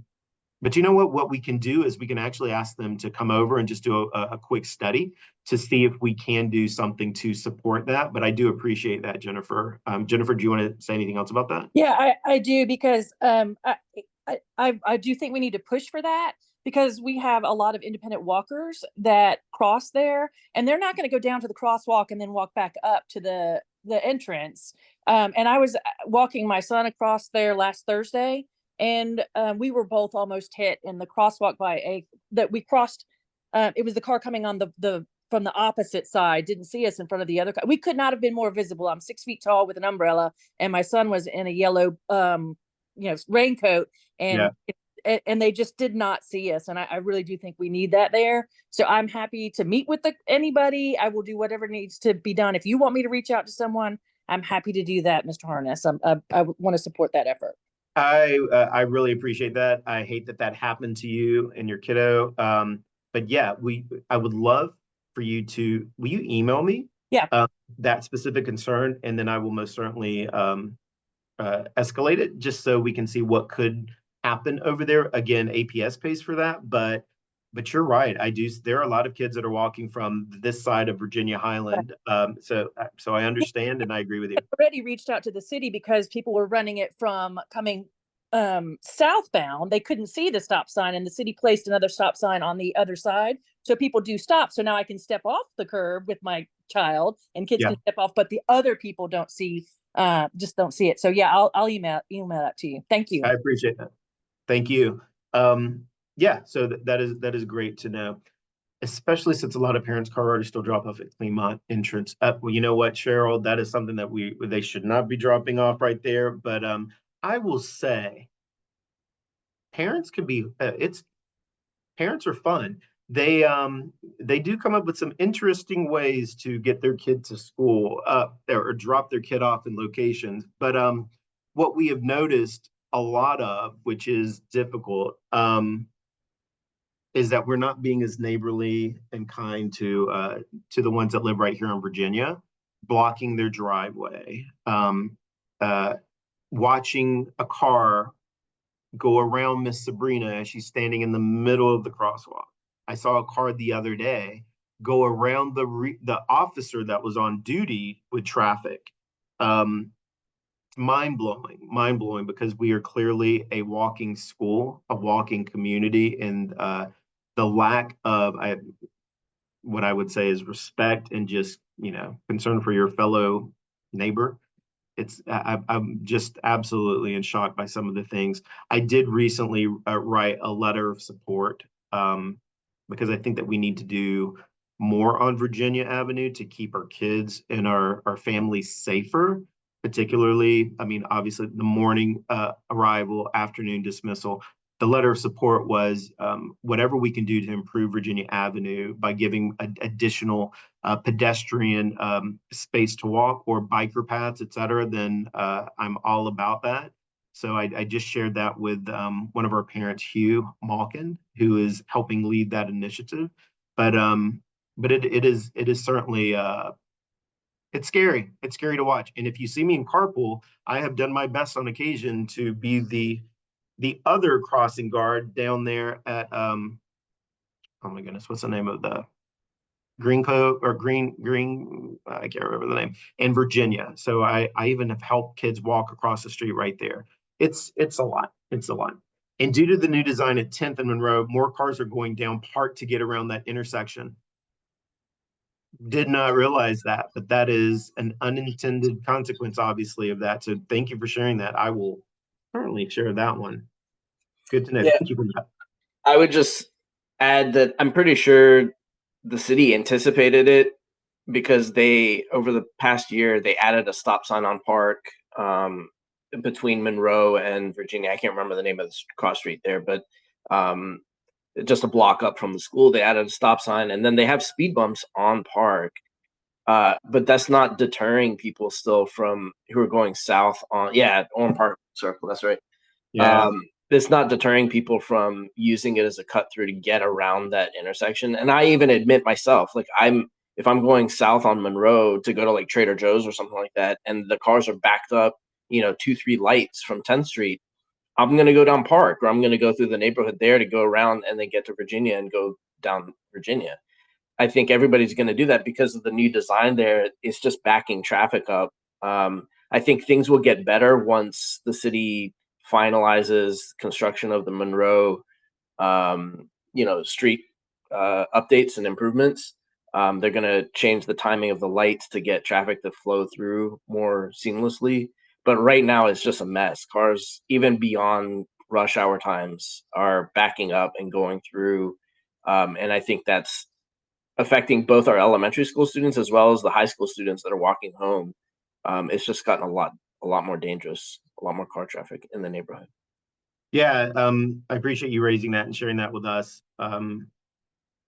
but you know what we can do is we can actually ask them to come over and just do a quick study to see if we can do something to support that. But I do appreciate that, Jennifer. Jennifer, do you want to say anything else about that? Yeah, I do, because I do think we need to push for that, because we have a lot of independent walkers that cross there, and they're not going to go down to the crosswalk and then walk back up to the entrance. And I was walking my son across there last Thursday, and we were both almost hit in the crosswalk that we crossed. It was the car coming on the from the opposite side, didn't see us in front of the other car. We could not have been more visible. I'm 6 feet tall with an umbrella, and my son was in a yellow raincoat, and and they just did not see us. And I really do think we need that there. So I'm happy to meet with anybody. I will do whatever needs to be done. If you want me to reach out to someone, I'm happy to do that, Mr. Harness. I want to support that effort. I really appreciate that. I hate that happened to you and your kiddo. But yeah, I would love for you to, will you email me? Yeah. That specific concern, and then I will most certainly escalate it just so we can see what could happen over there. Again, APS pays for that, but you're right. There are a lot of kids that are walking from this side of Virginia-Highland. So I understand and I agree with you. I already reached out to the city because people were running it from coming southbound. They couldn't see the stop sign, and the city placed another stop sign on the other side. So people do stop. So now I can step off the curb with my child, and kids can step off, but the other people don't see, just don't see it. So yeah, I'll email that to you. Thank you. I appreciate that. Thank you. Yeah, so that is great to know, especially since a lot of parents' car already still drop off at Clemont entrance. Well, you know what, Cheryl, that is something that they should not be dropping off right there. But I will say, parents can be. Parents are fun. They do come up with some interesting ways to get their kid to school, or drop their kid off in locations. But what we have noticed a lot of, which is difficult, is that we're not being as neighborly and kind to the ones that live right here in Virginia, blocking their driveway, watching a car go around Miss Sabrina as she's standing in the middle of the crosswalk. I saw a car the other day go around the officer that was on duty with traffic. Mind blowing, because we are clearly a walking school, a walking community, and the lack of what I would say is respect and just concern for your fellow neighbor. I'm just absolutely in shock by some of the things. I did recently write a letter of support, because I think that we need to do more on Virginia Avenue to keep our kids and our families safer. Particularly, I mean, obviously the morning arrival, afternoon dismissal. The letter of support was whatever we can do to improve Virginia Avenue by giving additional pedestrian space to walk or biker paths, et cetera, then I'm all about that. So I just shared that with one of our parents, Hugh Malkin, who is helping lead that initiative. But it is certainly it's scary. It's scary to watch. And if you see me in carpool, I have done my best on occasion to be the other crossing guard down there at oh my goodness, what's the name of the green I can't remember the name, in Virginia. So I even have helped kids walk across the street right there. It's a lot. It's a lot. And due to the new design at 10th and Monroe, more cars are going down Park to get around that intersection. Did not realize that, but that is an unintended consequence, obviously, of that. So thank you for sharing that. I will certainly share that one. Good to know. Yeah. Thank you for that. I would just add that I'm pretty sure the city anticipated it, because over the past year, they added a stop sign on Park between Monroe and Virginia. I can't remember the name of the cross street there, but just a block up from the school, they added a stop sign, and then they have speed bumps on Park. But that's not deterring people still who are going south on Park Circle. That's right. Yeah. It's not deterring people from using it as a cut through to get around that intersection. And I even admit myself, like if I'm going south on Monroe to go to like Trader Joe's or something like that, and the cars are backed up, 2-3 lights from 10th Street, I'm going to go down Park, or I'm going to go through the neighborhood there to go around and then get to Virginia and go down Virginia. I think everybody's going to do that because of the new design there. It's just backing traffic up. I think things will get better once the city finalizes construction of the Monroe street updates and improvements. They're going to change the timing of the lights to get traffic to flow through more seamlessly. But right now it's just a mess. Cars, even beyond rush hour times, are backing up and going through. And I think that's affecting both our elementary school students as well as the high school students that are walking home. It's just gotten a lot more dangerous, a lot more car traffic in the neighborhood. Yeah, I appreciate you raising that and sharing that with us.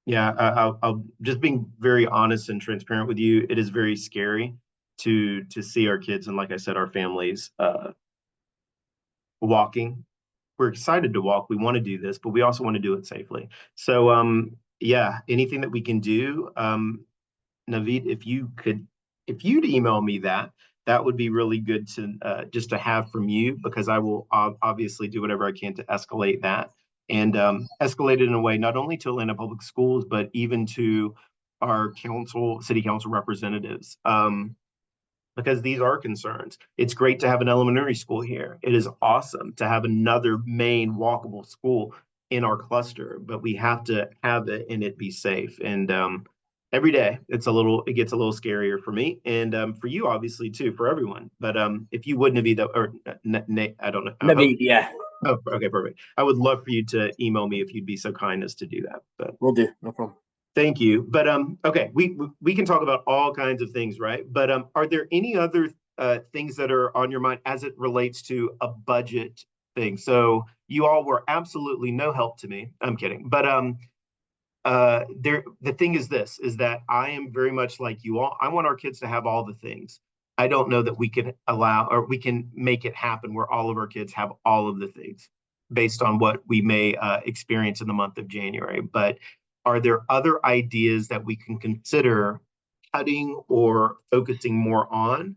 Yeah, I'll just being very honest and transparent with you. It is very scary to see our kids and, like I said, our families walking. We're excited to walk. We want to do this, but we also want to do it safely. So, yeah, anything that we can do, Naveed, if you'd email me that would be really good to just to have from you, because I will obviously do whatever I can to escalate that and escalate it in a way not only to Atlanta Public Schools, but even to our city council representatives. Because these are concerns. It's great to have an elementary school here. It is awesome to have another main walkable school in our cluster, but we have to have it and it be safe. And every day it gets a little scarier for me and for you, obviously, too, for everyone. But if you wouldn't be Nate, I don't know. Naveed, yeah. Oh, okay, perfect. I would love for you to email me if you'd be so kind as to do that. But We'll do, no problem. thank you. But okay, we can talk about all kinds of things, right? But are there any other things that are on your mind as it relates to a budget thing? So you all were absolutely no help to me. I'm kidding. But the thing is this, is that I am very much like you all. I want our kids to have all the things. I don't know that we can allow or we can make it happen where all of our kids have all of the things based on what we may experience in the month of January. But are there other ideas that we can consider cutting or focusing more on?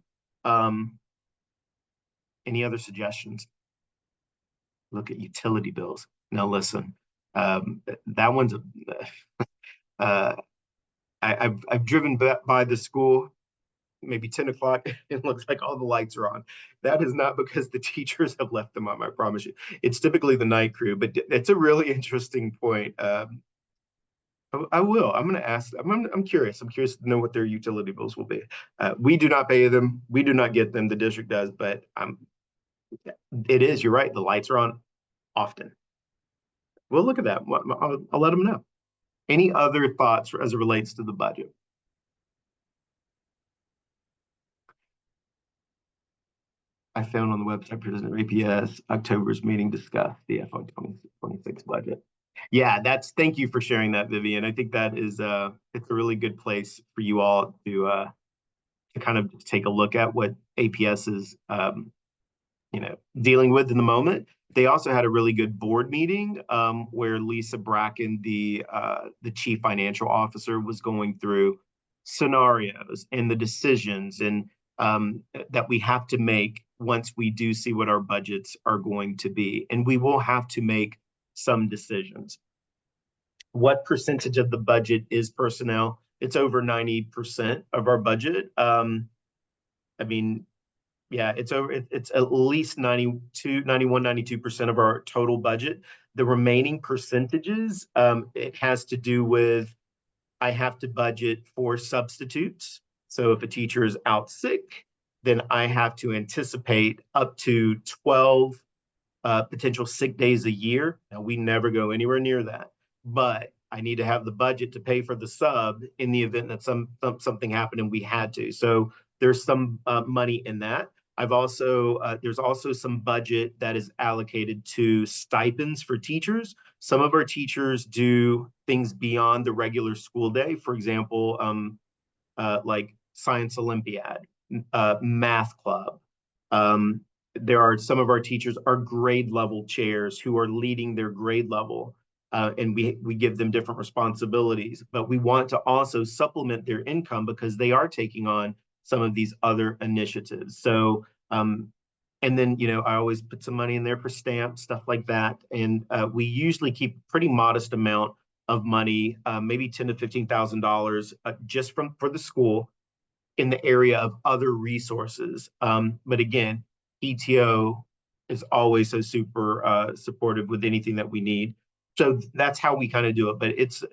Any other suggestions? Look at utility bills. Now, listen, that one's I've driven by the school maybe 10 o'clock. It looks like all the lights are on. That is not because the teachers have left them on, I promise you. It's typically the night crew, but it's a really interesting point. I will. I'm going to ask. I'm curious. I'm curious to know what their utility bills will be. We do not pay them. We do not get them. The district does, but it is. You're right. The lights are on often. We'll look at that. I'll let them know. Any other thoughts as it relates to the budget? I found on the website, President APS, October's meeting discussed the FY 2026 budget. Yeah, thank you for sharing that, Vivian. I think that is it's a really good place for you all to kind of take a look at what APS is dealing with in the moment. They also had a really good board meeting where Lisa Bracken, the chief financial officer, was going through scenarios and the decisions and that we have to make once we do see what our budgets are going to be. And we will have to make some decisions. What percentage of the budget is personnel? It's over 90% of our budget. I mean, yeah, it's at least 92% of our total budget. The remaining percentages, it has to do with, I have to budget for substitutes. So if a teacher is out sick, then I have to anticipate up to 12 potential sick days a year. Now, we never go anywhere near that, but I need to have the budget to pay for the sub in the event that something happened and we had to. So there's some money in that. There's also some budget that is allocated to stipends for teachers. Some of our teachers do things beyond the regular school day. For example, like Science Olympiad, math club. There are some of our teachers are grade level chairs who are leading their grade level, and we give them different responsibilities. But we want to also supplement their income because they are taking on some of these other initiatives. So, and then, I always put some money in there for stamps, stuff like that. And we usually keep a pretty modest amount of money, maybe $10,000 to $15,000 just for the school in the area of other resources. But again, PTO is always so super supportive with anything that we need. So that's how we kind of do it, but it's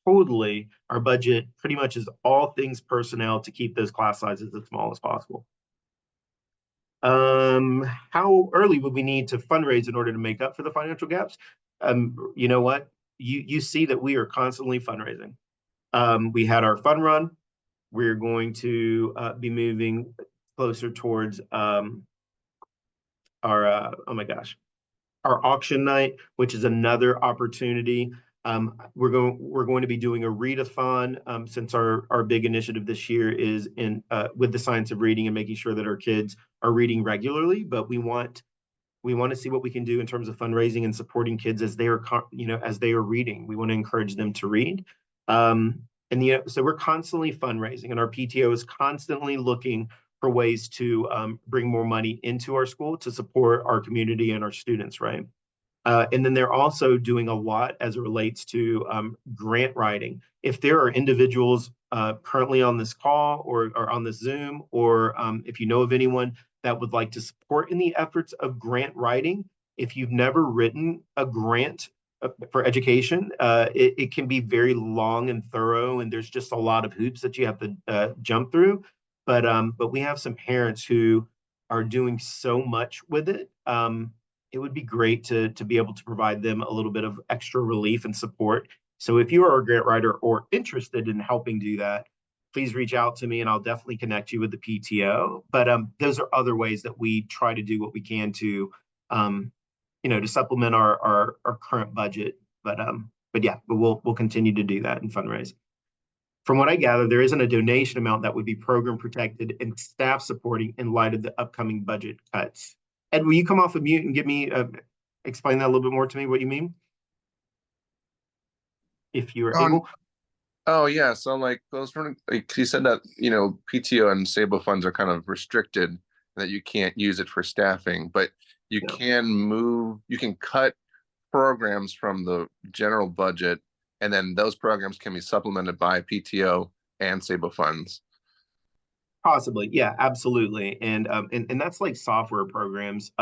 totally, our budget pretty much is all things personnel to keep those class sizes as small as possible. How early would we need to fundraise in order to make up for the financial gaps? You know what? You see that we are constantly fundraising. We had our fun run. We're going to be moving closer towards our oh my gosh, our auction night, which is another opportunity. We're going to be doing a readathon, since our big initiative this year is in with the science of reading and making sure that our kids are reading regularly. But we want to see what we can do in terms of fundraising and supporting kids as they are as they are reading. We want to encourage them to read. And so we're constantly fundraising, and our PTO is constantly looking for ways to bring more money into our school to support our community and our students, right? And then they're also doing a lot as it relates to grant writing. If there are individuals currently on this call or on this Zoom, or if you know of anyone that would like to support in the efforts of grant writing, if you've never written a grant for education, it can be very long and thorough, and there's just a lot of hoops that you have to jump through. But we have some parents who are doing so much with it. It would be great to be able to provide them a little bit of extra relief and support. So if you are a grant writer or interested in helping do that, please reach out to me and I'll definitely connect you with the PTO. But those are other ways that we try to do what we can to, to supplement our current budget. But we'll continue to do that and fundraise. From what I gather, there isn't a donation amount that would be program protected and staff supporting in light of the upcoming budget cuts. Ed, will you come off of mute and give me explain that a little bit more to me, what you mean? If you're able. Oh yeah, so like those like you said that PTO and SABO funds are kind of restricted, that you can't use it for staffing, but you can cut programs from the general budget, and then those programs can be supplemented by PTO and SABO funds. Possibly, yeah, absolutely, and that's like software programs.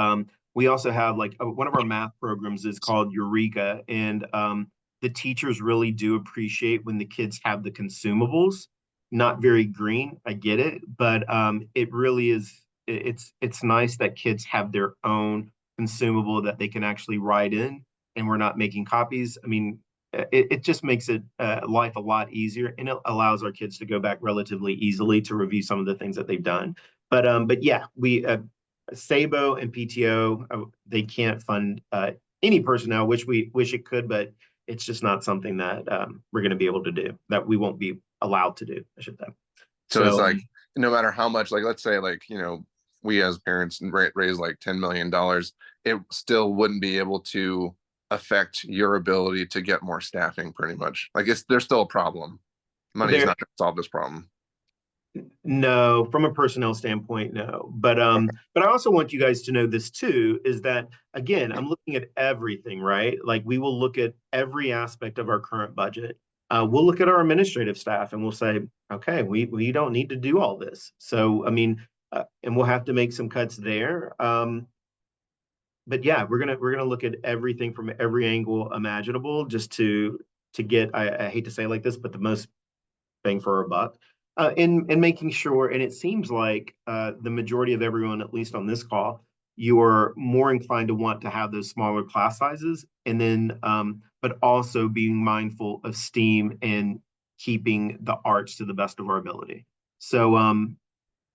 We also have like one of our math programs is called Eureka, and the teachers really do appreciate when the kids have the consumables. Not very green, I get it, but it really is. It's nice that kids have their own consumable that they can actually write in, and we're not making copies. I mean, it just makes it life a lot easier, and it allows our kids to go back relatively easily to review some of the things that they've done. But yeah, we SABO and PTO, they can't fund any personnel, which we wish it could, but it's just not something that we're going to be able to do, that we won't be allowed to do, I should say. So it's like, no matter how much, like let's say like we as parents raise like $10 million, it still wouldn't be able to affect your ability to get more staffing, pretty much. Like there's still a problem. Money is not going to solve this problem. No, from a personnel standpoint, no. But I also want you guys to know this too, is that again, I'm looking at everything, right? Like we will look at every aspect of our current budget. We'll look at our administrative staff and we'll say, okay, we don't need to do all this. So I mean, and we'll have to make some cuts there. But yeah, we're gonna look at everything from every angle imaginable, just to get, I hate to say it like this, but the most bang for our buck, in making sure. And it seems like the majority of everyone, at least on this call, you are more inclined to want to have those smaller class sizes, and then but also being mindful of STEAM and keeping the arts to the best of our ability. So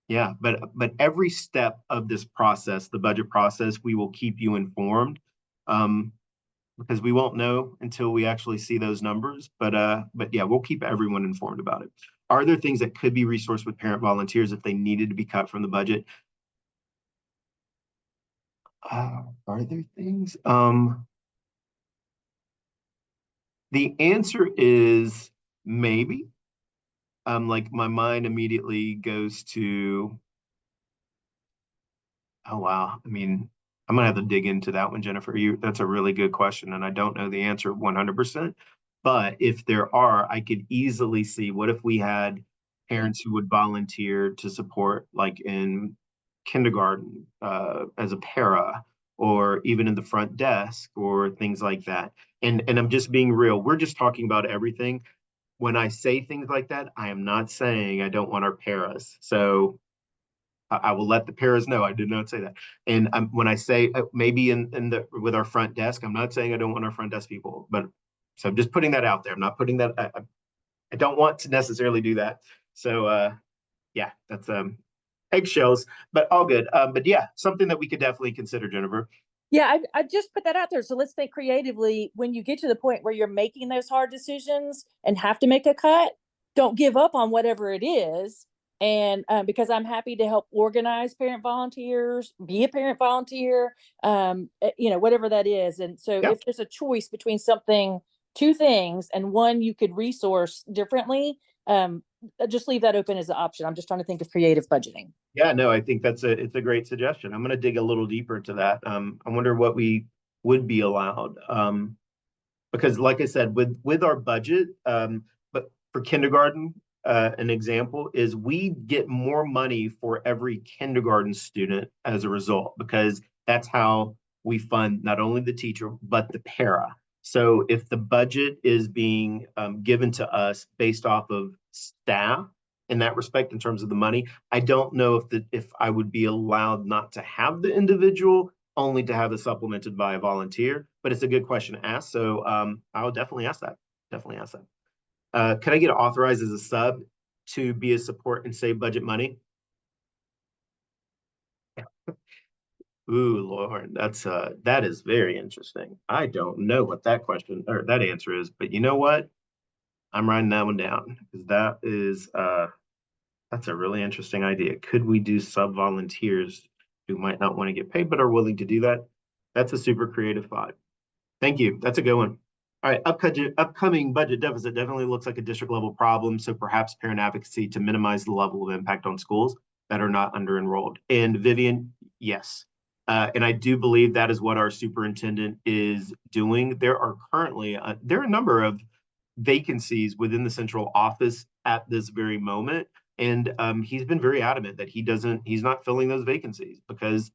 yeah, but every step of this process, the budget process, we will keep you informed, because we won't know until we actually see those numbers. But yeah, we'll keep everyone informed about it. Are there things that could be resourced with parent volunteers if they needed to be cut from the budget? Are there things? The answer is maybe. Like my mind immediately goes to, oh wow. I mean, I'm gonna have to dig into that one, Jennifer. That's a really good question, and I don't know the answer 100%. But if there are, I could easily see, what if we had parents who would volunteer to support, like in kindergarten as a para, or even in the front desk or things like that. And I'm just being real. We're just talking about everything. When I say things like that, I am not saying I don't want our paras. So I will let the paras know I did not say that. And when I say maybe in the with our front desk, I'm not saying I don't want our front desk people, but so I'm just putting that out there. I'm not putting that. I don't want to necessarily do that. So yeah, that's eggshells, but all good. But yeah, something that we could definitely consider, Jennifer. Yeah, I just put that out there. So let's think creatively. When you get to the point where you're making those hard decisions and have to make a cut, don't give up on whatever it is. And because I'm happy to help organize parent volunteers, be a parent volunteer, whatever that is. And so Yep. if there's a choice between two things, and one you could resource differently, just leave that open as an option. I'm just trying to think of creative budgeting. Yeah, no, I think it's a great suggestion. I'm going to dig a little deeper to that. I wonder what we would be allowed. Because like I said, with our budget, but for kindergarten, an example is we get more money for every kindergarten student as a result, because that's how we fund not only the teacher, but the para. So if the budget is being given to us based off of staff in that respect, in terms of the money, I don't know if I would be allowed not to have the individual, only to have it supplemented by a volunteer. But it's a good question to ask. So I'll definitely ask that. Definitely ask that. Could I get authorized as a sub to be a support and save budget money? Ooh, Lauren, that is very interesting. I don't know what that question or that answer is, but you know what? I'm writing that one down because that's a really interesting idea. Could we do sub volunteers who might not want to get paid but are willing to do that? That's a super creative thought. Thank you. That's a good one. All right, upcoming budget deficit definitely looks like a district level problem. So perhaps parent advocacy to minimize the level of impact on schools that are not under enrolled. And Vivian, yes. And I do believe that is what our superintendent is doing. There are currently, there are a number of vacancies within the central office at this very moment. And he's been very adamant that he's not filling those vacancies because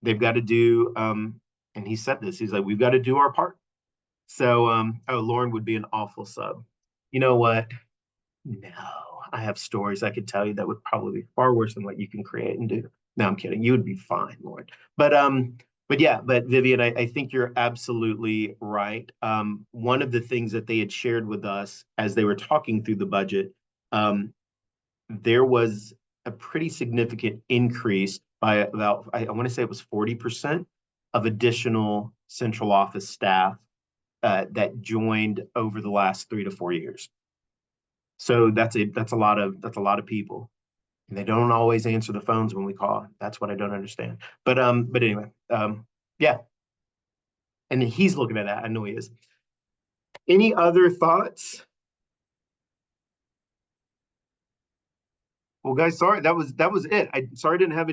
they've got to do, and he said this, he's like, we've got to do our part. So, Lauren would be an awful sub. You know what? No, I have stories I could tell you that would probably be far worse than what you can create and do. No, I'm kidding. You would be fine, Lauren. But yeah, but Vivian, I think you're absolutely right. One of the things that they had shared with us as they were talking through the budget, there was a pretty significant increase by about, I want to say it was 40% of additional central office staff that joined over the last 3 to 4 years. So that's a lot of people. And they don't always answer the phones when we call. That's what I don't understand. But anyway, yeah. And he's looking at that. I know he is. Any other thoughts? Well, guys, sorry, that was it. I sorry I didn't have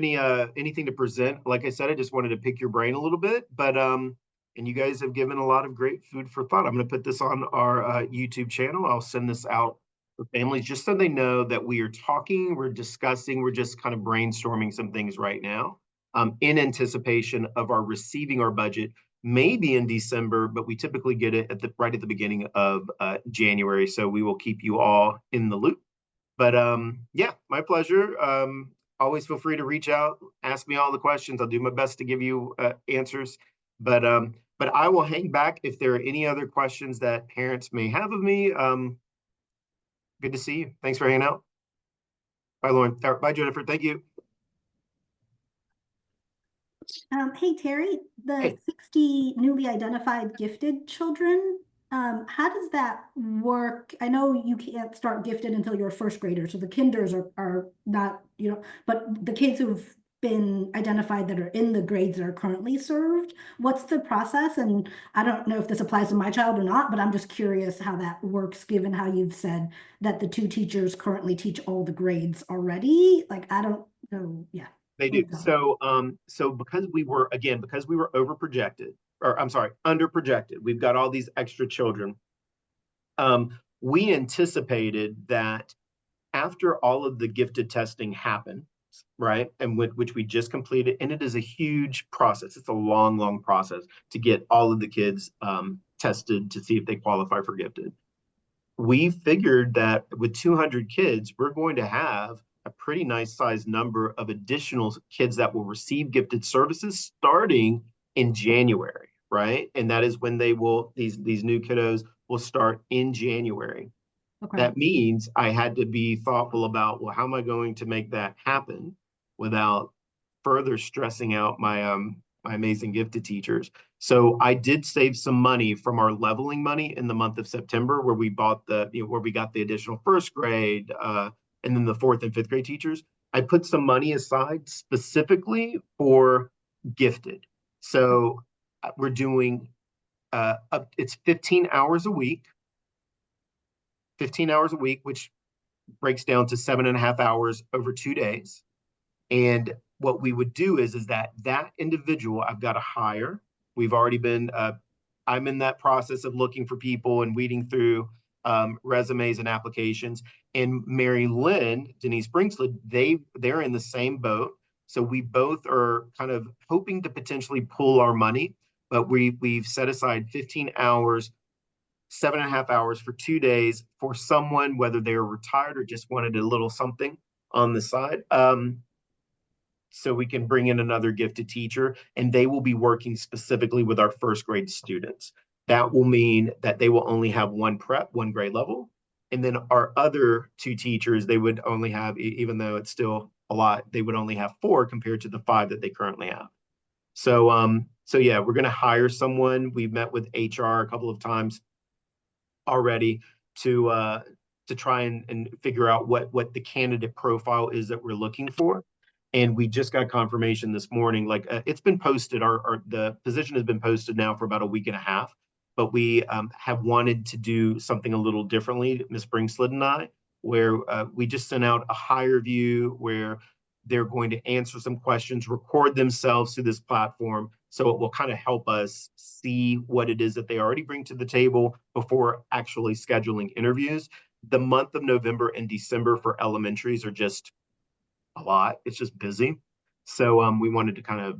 anything to present. Like I said, I just wanted to pick your brain a little bit, but and you guys have given a lot of great food for thought. I'm going to put this on our YouTube channel. I'll send this out for families just so they know that we are talking, we're discussing, we're just kind of brainstorming some things right now in anticipation of our receiving our budget maybe in December, but we typically get it right at the beginning of January. So we will keep you all in the loop. But yeah, my pleasure. Always feel free to reach out, ask me all the questions. I'll do my best to give you answers. But I will hang back if there are any other questions that parents may have of me. Good to see you. Thanks for hanging out. Bye, Lauren. Bye, Jennifer. Thank you. Hey, Terry, the Hey. 60 newly identified gifted children, how does that work? I know you can't start gifted until you're a first grader, so the kinders are not, but the kids who've been identified that are in the grades that are currently served, what's the process? And I don't know if this applies to my child or not, but I'm just curious how that works, given how you've said that the 2 teachers currently teach all the grades already. Like, I don't know. Yeah. They do. So because we were over projected, or I'm sorry, under projected, we've got all these extra children. We anticipated that after all of the gifted testing happened, right? And which we just completed. And it is a huge process. It's a long, long process to get all of the kids tested to see if they qualify for gifted. We figured that with 200 kids, we're going to have a pretty nice sized number of additional kids that will receive gifted services starting in January, right? And that is when these new kiddos will start in January. Okay. That means I had to be thoughtful about, well, how am I going to make that happen without further stressing out my amazing gifted teachers? So I did save some money from our leveling money in the month of September, where we bought where we got the additional first grade and then the fourth and fifth grade teachers. I put some money aside specifically for gifted. So we're doing it's 15 hours a week, which breaks down to 7.5 hours over 2 days. And what we would do is that individual I've got to hire. We've already been, I'm in that process of looking for people and weeding through resumes and applications. And Mary Lynn, Denise Brinkslid, they're in the same boat. So we both are kind of hoping to potentially pool our money, but we've set aside 15 hours, 7.5 hours for 2 days for someone, whether they were retired or just wanted a little something on the side. So we can bring in another gifted teacher, and they will be working specifically with our first grade students. That will mean that they will only have one grade level. And then our other two teachers, they would only have, even though it's still a lot, they would only have 4 compared to the 5 that they currently have. So, so yeah, we're going to hire someone. We've met with HR a couple of times already to try and figure out what the candidate profile is that we're looking for. And we just got confirmation this morning, like it's been posted, the position has been posted now for about a week and a half, but we have wanted to do something a little differently, Ms. Brinkslid and I, where we just sent out a hire view where they're going to answer some questions, record themselves through this platform. So it will kind of help us see what it is that they already bring to the table before actually scheduling interviews. The month of November and December for elementaries are just a lot. It's just busy. So we wanted to kind of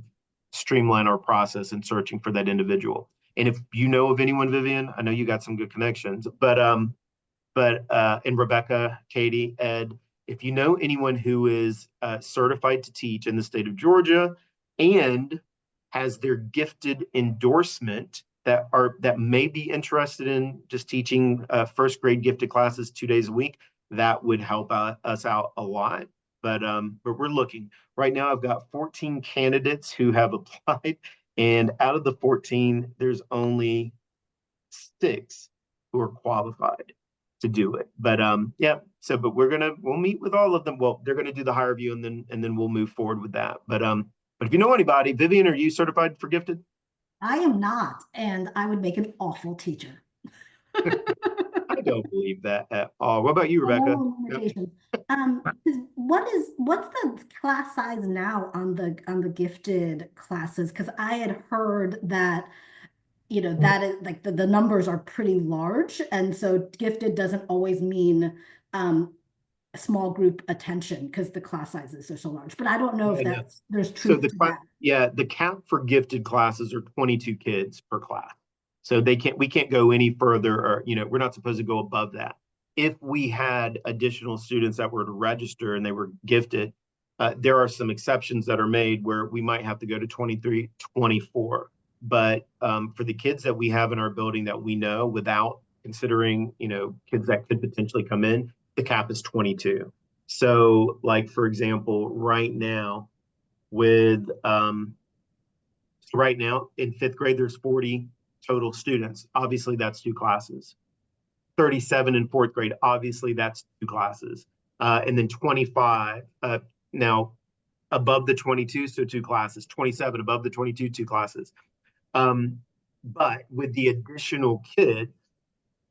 streamline our process in searching for that individual. And if you know of anyone, Vivian, I know you got some good connections, but and Rebecca, Katie, Ed, if you know anyone who is certified to teach in the state of Georgia and has their gifted endorsement that may be interested in just teaching first grade gifted classes 2 days a week, that would help us out a lot. But we're looking. Right now, I've got 14 candidates who have applied, and out of the 14, there's only 6 who are qualified to do it. But yeah, so but we'll meet with all of them. Well, they're gonna do the hire view, and then we'll move forward with that. But if you know anybody, Vivian, are you certified for gifted? I am not, and I would make an awful teacher. I don't believe that at all. What about you, Rebecca? What's the class size now on the gifted classes? Because I had heard that, that is like the numbers are pretty large, and so gifted doesn't always mean small group attention because the class sizes are so large. But I don't know if there's truth to that. Yeah, the cap for gifted classes are 22 kids per class. So we can't go any further, or we're not supposed to go above that. If we had additional students that were to register and they were gifted, there are some exceptions that are made where we might have to go to 23, 24. But for the kids that we have in our building that we know, without considering, kids that could potentially come in, the cap is 22. So like, for example, right now in 5th grade, there's 40 total students. Obviously that's 2 classes. 37 in 4th grade, obviously that's 2 classes. And then 25, now above the 22, so 2 classes. 27 above the 22, 2 classes. But with the additional kid,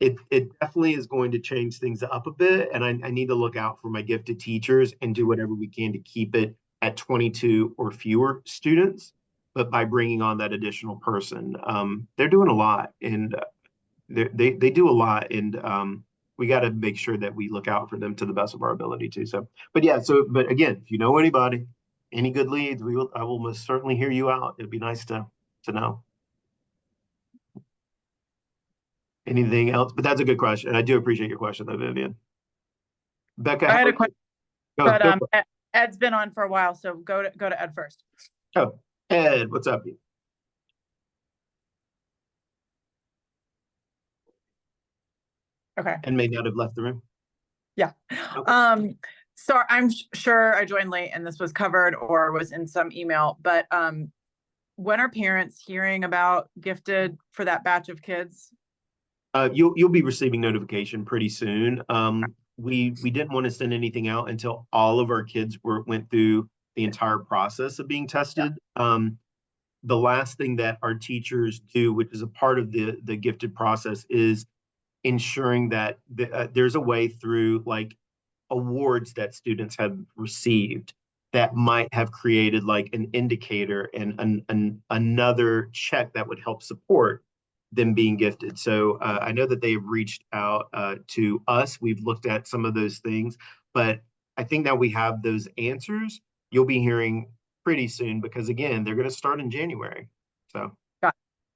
it definitely is going to change things up a bit. And I need to look out for my gifted teachers and do whatever we can to keep it at 22 or fewer students. But by bringing on that additional person, they're doing a lot, and they do a lot. And we got to make sure that we look out for them to the best of our ability too. So, but yeah, so, but again, if you know anybody, any good leads, I will most certainly hear you out. It'd be nice to know. Anything else? But that's a good question. I do appreciate your question though, Vivian. Becca, I had a question, but go for it. Ed's been on for a while, so go to Ed first. Oh, Ed, what's up? Okay. And may not have left the room. Yeah. Okay. So I'm sure I joined late and this was covered or was in some email, but when are parents hearing about gifted for that batch of kids? You'll be receiving notification pretty soon. We didn't want to send anything out until all of our kids went through the entire process of being tested. Yeah. The last thing that our teachers do, which is a part of the gifted process, is ensuring that there's a way through like awards that students have received that might have created like an indicator and another check that would help support them being gifted. So I know that they've reached out to us. We've looked at some of those things, but I think that we have those answers. You'll be hearing pretty soon because again, they're going to start in January. So.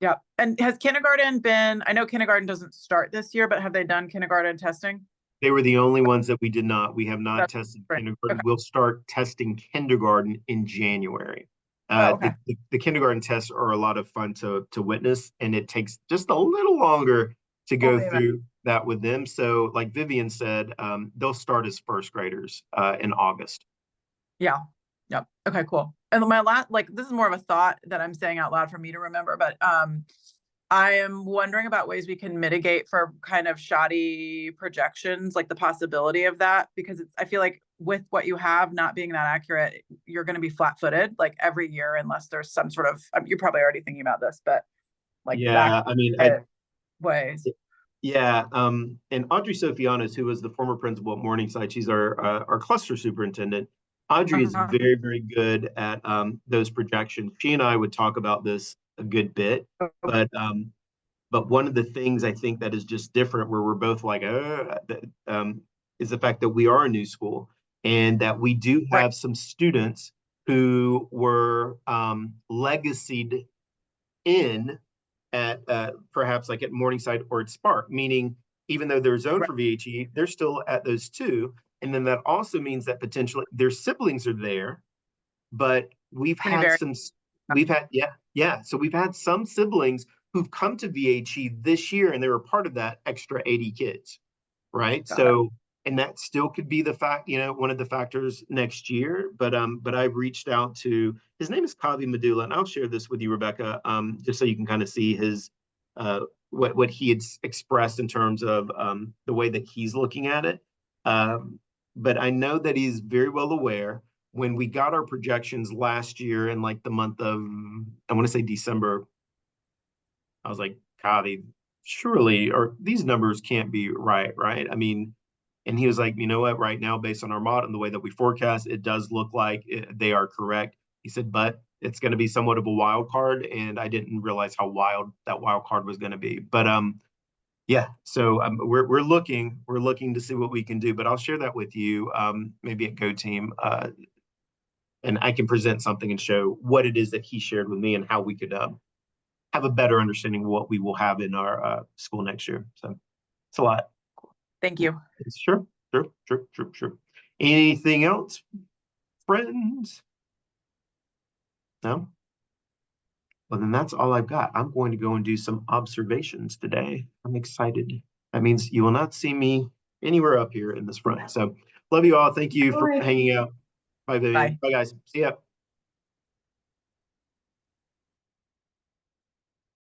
Yeah. And has kindergarten been, I know kindergarten doesn't start this year, but have they done kindergarten testing? They were the only ones that we did not. We have not tested kindergarten. Okay. We'll start testing kindergarten in January. Okay. The kindergarten tests are a lot of fun to witness, and it takes just a little longer to go through that with them. So like Vivian said, they'll start as first graders in August. Yeah. Yep. Okay, cool. And my last, like, this is more of a thought that I'm saying out loud for me to remember, but I am wondering about ways we can mitigate for kind of shoddy projections, like the possibility of that, because I feel like with what you have not being that accurate, you're going to be flat-footed like every year, unless there's some sort of, you're probably already thinking about this, but like, yeah, I mean, ways. Yeah. And Audrey Sofianos, who was the former principal at Morningside, she's our cluster superintendent. Audrey is very, very good at those projections. She and I would talk about this a good bit, but one of the things I think that is just different, where we're both like, is the fact that we are a new school and that we do have some students who were legacied in at perhaps like at Morningside or at Spark, meaning even though they're zoned for VHE, they're still at those two. And then that also means that potentially their siblings are there, but we've had some siblings who've come to VHE this year and they were part of that extra 80 kids, right? So, and that still could be the fact, one of the factors next year. But I reached out to, his name is Kavi Medulla, and I'll share this with you, Rebecca, just so you can kind of see his what he had expressed in terms of the way that he's looking at it. But I know that he's very well aware. When we got our projections last year in like the month of, I want to say December, I was like, Kavi, surely, or these numbers can't be right? I mean, and he was like, you know what, right now, based on our model and the way that we forecast, it does look like they are correct. He said, but it's going to be somewhat of a wild card. And I didn't realize how wild that wild card was going to be. But yeah, so we're looking to see what we can do, but I'll share that with you maybe at Go Team. And I can present something and show what it is that he shared with me and how we could have a better understanding of what we will have in our school next year. So it's a lot. Thank you. Sure. Anything else, friends? No? Well, then that's all I've got. I'm going to go and do some observations today. I'm excited. That means you will not see me anywhere up here in this front. So love you all. Thank you for hanging out. Bye, Vivian. Bye, guys. See ya.